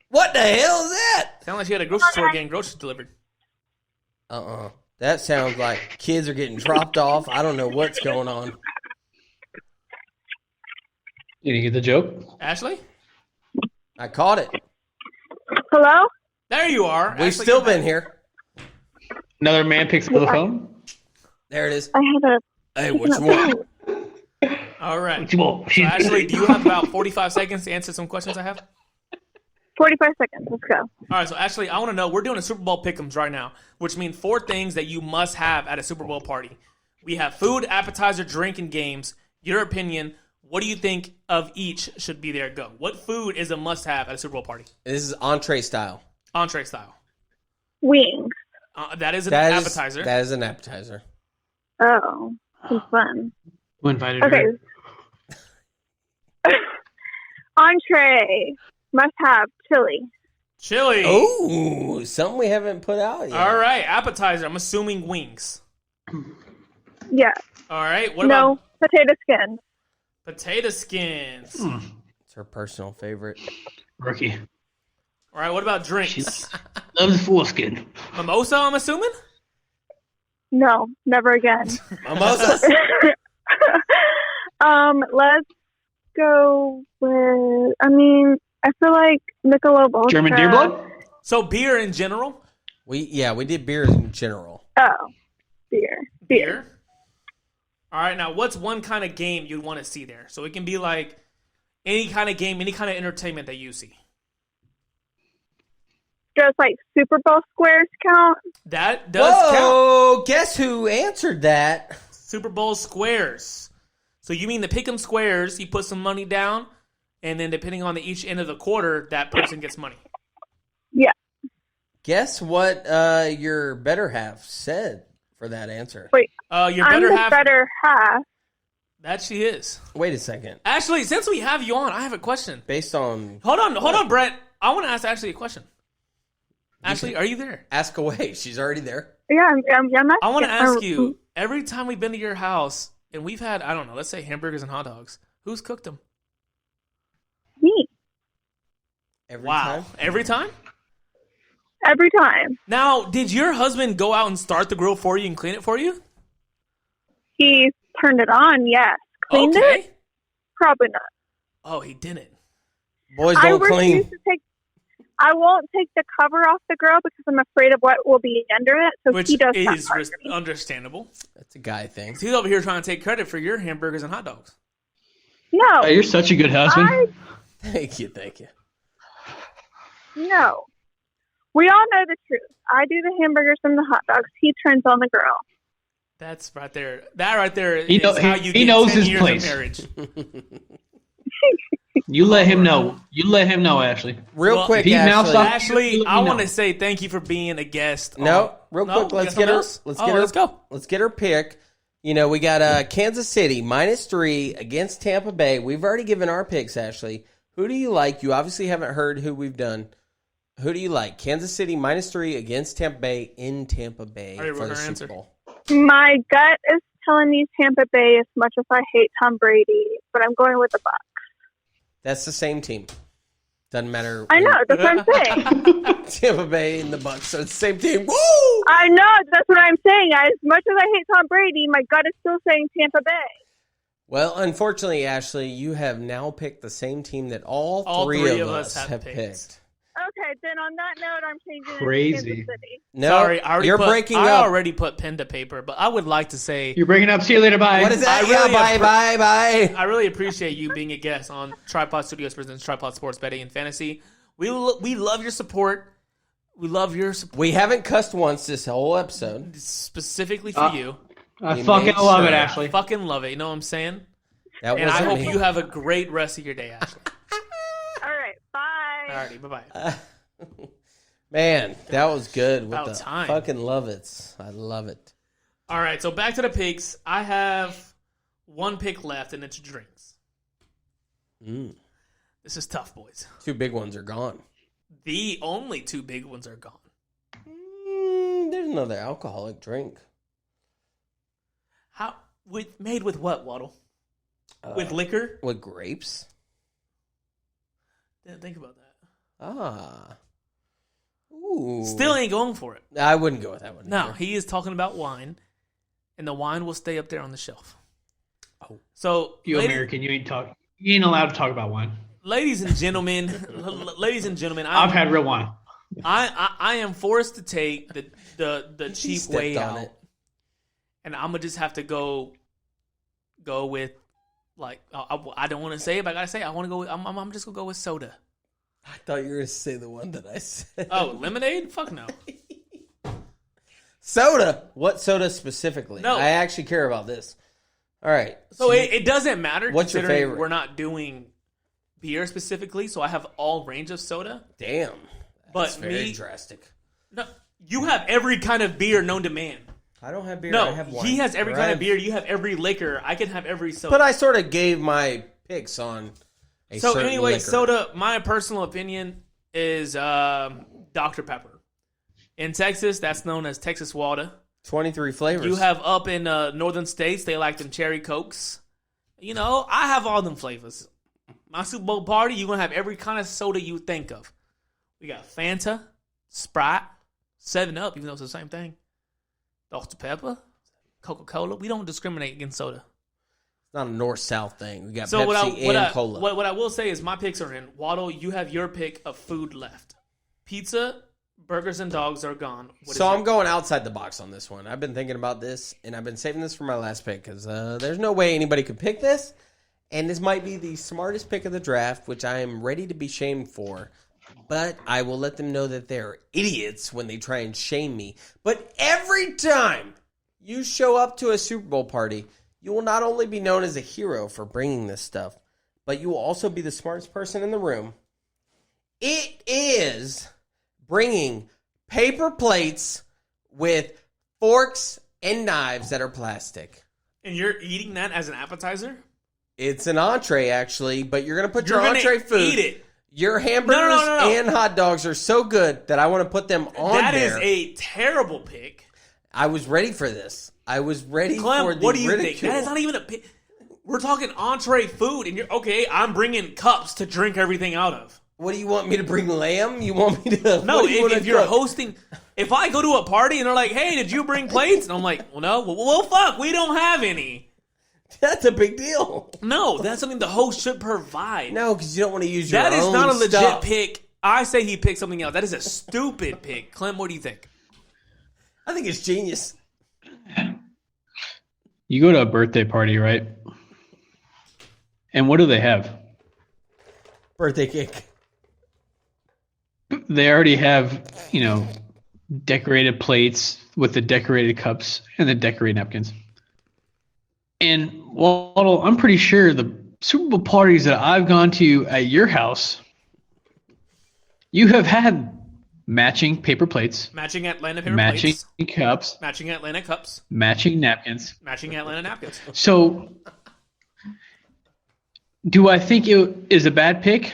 What the hell is that? Sound like she had a grocery store getting groceries delivered. That sounds like kids are getting dropped off. I don't know what's going on. Did you get the joke? Ashley? I caught it. Hello? There you are. We've Ashley, still been here. Another man picks up the phone. There it is. I have a... Hey, what you want? All right. What you want? So Ashley, do you have about 45 seconds to answer some questions I have? 45 seconds. Let's go. All right, so Ashley, I want to know, we're doing a Super Bowl pick'ems right now, which means 4 things that you must have at a Super Bowl party. We have food, appetizer, drink, and games. Your opinion, what do you think of each should be there? Go. What food is a must-have at a Super Bowl party? This is entree style. Entree style. Wings. That is an appetizer. That is an appetizer. Oh, some fun. Who invited Okay. her? Entree. Must have chili. Chili. Oh, something we haven't put out yet. All right, appetizer. I'm assuming wings. Yeah. All right. What about No, potato skin. potato skins? It's her personal favorite. Rookie. All right. What about drinks? Loves foreskin. Mimosa, I'm assuming? No, never again. Mimosas? Let's go with, I feel like Michelob Ultra. German deer blood? So beer in general? We did beer in general. Oh, beer. All right, now what's one kind of game you'd want to see there? So it can be like any kind of game, any kind of entertainment that you see. Does like Super Bowl squares count? That does count. Whoa, guess who answered that? Super Bowl squares. So you mean the pick'em squares, you put some money down, and then depending on each end of the quarter, that person gets money. Yeah. Guess what your better half said for that answer. Wait, Your I'm better the half. better half. That she is. Wait a second. Ashley, since we have you on, I have a question. Based on... Hold on, Brett. I want to ask Ashley a question. Ashley, are you there? Ask away. She's already there. Yeah, I'm I want to ask you, every time we've been to your house and we've had, I don't know, let's say hamburgers and hot dogs, who's cooked them? Me. Every time? Every time? Every time. Now, did your husband go out and start the grill for you and clean it for you? He turned it on, yes. Cleaned it? Probably not. Oh, he didn't. Boys don't clean. I won't take the cover off the grill because I'm afraid of what will be under it. So Which he does is understandable. That's a guy thing. He's over here trying to take credit for your hamburgers and hot dogs. No. You're such a good husband. Thank you. No. We all know the truth. I do the hamburgers and the hot dogs. He turns on the grill. That's right there. That right there is how you he get knows 10 his years place. of marriage. You let him know. You let him know, Ashley. Real quick, if he mouths off, Ashley, I want to say thank you for being a guest. Quick, let's get her. Let's go. Let's get her pick. You know, we got Kansas City -3 against Tampa Bay. We've already given our picks, Ashley. Who do you like? You obviously haven't heard who we've done. Who do you like? Kansas City -3 against Tampa Bay in Tampa Bay for the Super Bowl. My gut is telling me Tampa Bay as much as I hate Tom Brady, but I'm going with the Bucs. That's the same team. Doesn't matter. I know. That's what I'm saying. Tampa Bay and the Bucs are the same team. Woo! I know. That's what I'm saying. As much as I hate Tom Brady, my gut is still saying Tampa Bay. Well, unfortunately, Ashley, you have now picked the same team that all three of us have picked. Okay, then on that note, I'm changing Crazy. it to Kansas City. No, sorry, I up. already put pen to paper, but I would like to say You're breaking up. See you later. Bye. What is that? Bye. I really appreciate you being a guest on Tripod Studios presents Tripod Sports Betting and Fantasy. We love your support. We love your support. We haven't cussed once this whole episode. Specifically for you. I fucking love it, Ashley. I fucking love it. You know what I'm saying? And I hope you have a great rest of your day, Ashley. All right, bye. Alrighty, bye-bye. Man, that was good. About with the time. Fucking love it. I love it. All right, so back to the picks. I have one pick left, and it's drinks. This is tough, boys. 2 big ones are gone. The only 2 big ones are gone. There's another alcoholic drink. Made with what, Waddle? With liquor? With grapes? Didn't think about that. Ooh. Still ain't going for it. I wouldn't go with that one. No, either. he is talking about wine, and the wine will stay up there on the shelf. Oh. So You American, you ain't allowed to talk about wine. Ladies and gentlemen, I've had real wine. I am forced to take the cheap way out, it. and I'm gonna just have to go with like I don't want to say it, but I gotta say I want to go. I'm just gonna go with soda. I thought you were going to say the one that I said. Oh, lemonade? Fuck no. Soda. What soda specifically? No. I actually care about this. All right. So it doesn't matter. What's your considering favorite? We're not doing beer specifically, so I have all range of soda. Damn. That's But very drastic. No, you have every kind of beer known to man. I don't have beer. No, I have wine. he has every kind of beer. You have every liquor. I can have every soda. But I sort of gave my picks on a So certain anyway, liquor. soda, my personal opinion is Dr. Pepper. In Texas, that's known as Texas Water. 23 flavors. You have up in northern states, they like them cherry Cokes. You know, I have all them flavors. My Super Bowl party, you're going to have every kind of soda you think of. We got Fanta, Sprite, 7-Up, even though it's the same thing. Dr. Pepper, Coca-Cola. We don't discriminate against soda. It's not a north-south thing. We got So Pepsi and cola. What I will say is my picks are in. Waddle, you have your pick of food left. Pizza, burgers, and dogs are gone. So I'm going outside the box on this one. I've been thinking about this, and I've been saving this for my last pick because there's no way anybody could pick this. And this might be the smartest pick of the draft, which I am ready to be shamed for. But I will let them know that they're idiots when they try and shame me. But every time you show up to a Super Bowl party, you will not only be known as a hero for bringing this stuff, but you will also be the smartest person in the room. It is bringing paper plates with forks and knives that are plastic. And you're eating that as an appetizer? It's an entree, actually, but you're going to put You're your gonna entree food. Eat it. Your hamburgers and hot dogs are so good that I want to put them on That there. is a terrible pick. I was ready for this. I was ready Clem, for the what do you ridicule. think? That is not even a pick. We're talking entree food, and you're okay. I'm bringing cups to drink everything out of. What do you want me to bring? Lamb? You want me to? No, if you're hosting, if I go to a party and they're like, "Hey, did you bring plates?" and I'm like, "Well, no." Well, fuck, we don't have any. That's a big deal. No, that's something the host should provide. No, because you don't want to use your own That is not a legit stuff. pick. I say he picked something else. That is a stupid pick. Clem, what do you think? I think it's genius. You go to a birthday party, right? And what do they have? Birthday cake. They already have, decorated plates with the decorated cups and the decorated napkins. And Waddle, I'm pretty sure the Super Bowl parties that I've gone to at your house, you have had matching paper plates, Matching Atlanta paper matching plates. cups, Matching Atlanta cups. matching napkins. Matching Atlanta napkins. So, do I think it is a bad pick?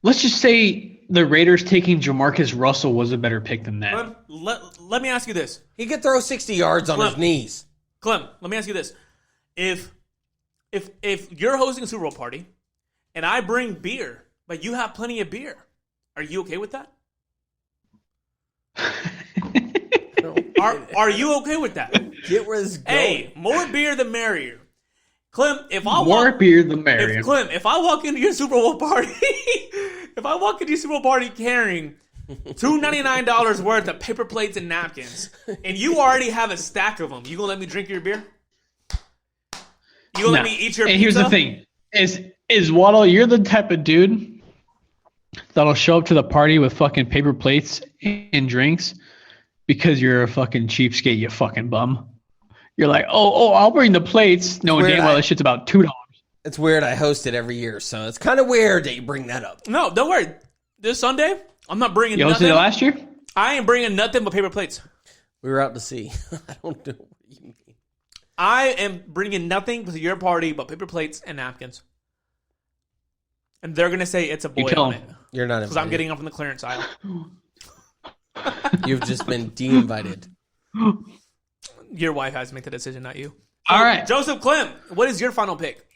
Let's just say the Raiders taking Jamarcus Russell was a better pick than that. Clem, let me ask you this. He could throw 60 yards on his knees. Clem, let me ask you this. If you're hosting a Super Bowl party and I bring beer, but you have plenty of beer, are you okay with that? Are you okay with that? Get where this is going. Hey, more beer the merrier. Clem, if I More beer the merrier. If I walk into your Super Bowl party, carrying $299 worth of paper plates and napkins, and you already have a stack of them, you gonna let me drink your beer? You gonna let me eat your pizza? And here's the thing: is Waddle, you're the type of dude that'll show up to the party with fucking paper plates and drinks because you're a fucking cheapskate, you fucking bum. You're like, oh, I'll bring the plates, knowing damn well this shit's about $2. It's weird. I host it every year, so it's kind of weird that you bring that up. No, don't worry. This Sunday, I'm not bringing You nothing. hosted it last year? I ain't bringing nothing but paper plates. We were out to sea. I don't know what you mean. I am bringing nothing to your party but paper plates and napkins. And they're going to say it's a boy on it. You're not invited. Because I'm getting up from the clearance aisle. You've just been de-invited. Your wife has to make the decision, not you. All right. Joseph Clem, what is your final pick?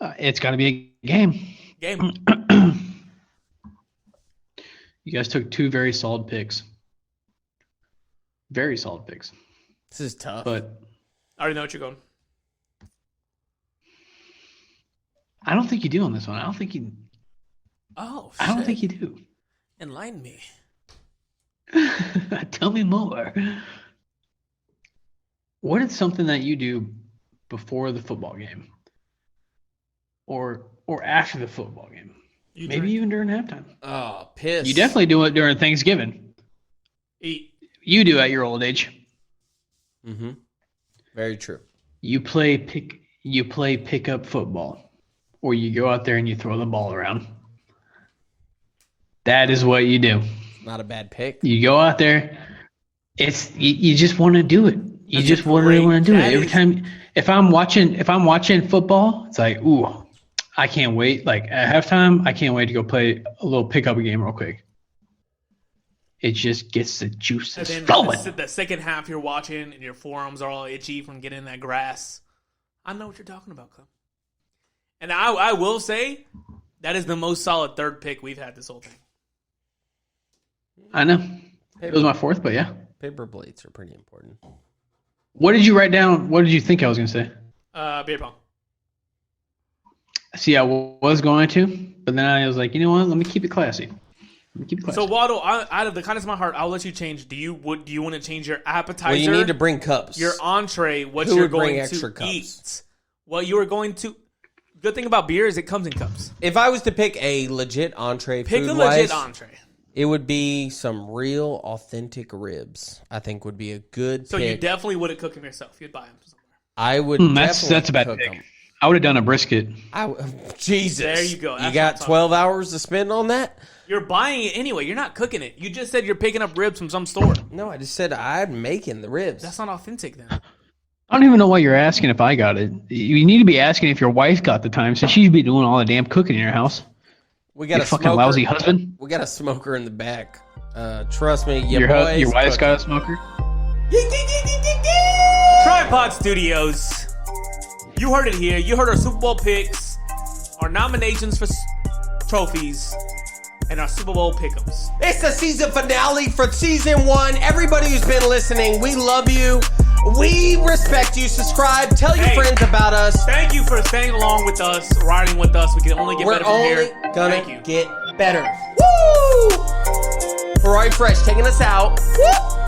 It's got to be a game. Game. You guys took two very solid picks. Very solid picks. This is tough. But I already know what you're going. I don't think you do on this one. I don't think you do. Enlighten me. Tell me more. What is something that you do before the football game? Or after the football game? Maybe even during halftime. Oh, piss. You definitely do it during Thanksgiving. Eat. You do at your old age. Mm-hmm. Very true. You play pickup football, or you go out there and you throw the ball around. That is what you do. Not a bad pick. You go out there. You just want to do it. You just really want to do it every time. If I'm watching football, it's like, ooh, I can't wait. Like at halftime, I can't wait to go play a little pickup game real quick. It just gets the juices flowing. The second half you're watching and your forearms are all itchy from getting in that grass. I know what you're talking about, Clem. And I will say that is the most solid third pick we've had this whole thing. I know. It was my fourth, but yeah. Paper plates are pretty important. What did you write down? What did you think I was going to say? Beer pong. See, I was going to, but then I was like, you know what? Let me keep it classy. So Waddle, out of the kindness of my heart, I'll let you change. Do you want to change your appetizer? Well, you need to bring cups. Your entree, what Who you're would bring going extra to cups? eat. What you are going to. Good thing about beer is it comes in cups. If I was to pick a legit entree, Pick a legit entree. It would be some real authentic ribs. I think would be a good. So pick. you definitely wouldn't cook them yourself. You'd buy them somewhere. I would. That's a bad pick. Them. I would have done a brisket. Jesus, there you go. You got 12 hours to spend on that. You're buying it anyway. You're not cooking it. You just said you're picking up ribs from some store. No, I just said I'm making the ribs. That's not authentic then. I don't even know why you're asking if I got it. You need to be asking if your wife got the time, since she'd be doing all the damn cooking in your house. We got a fucking lousy husband. We got a smoker in the back. Trust me, your wife's got a smoker. Tripod Studios. You heard it here. You heard our Super Bowl picks, our nominations for trophies, and our Super Bowl pick'ems. It's the season finale for season 1. Everybody who's been listening, we love you. We respect you. Subscribe. Tell your friends about us. Thank you for staying along with us, riding with us. We can only get better from here. We're only gonna get better. Woo! Roy Fresh taking us out. Woo!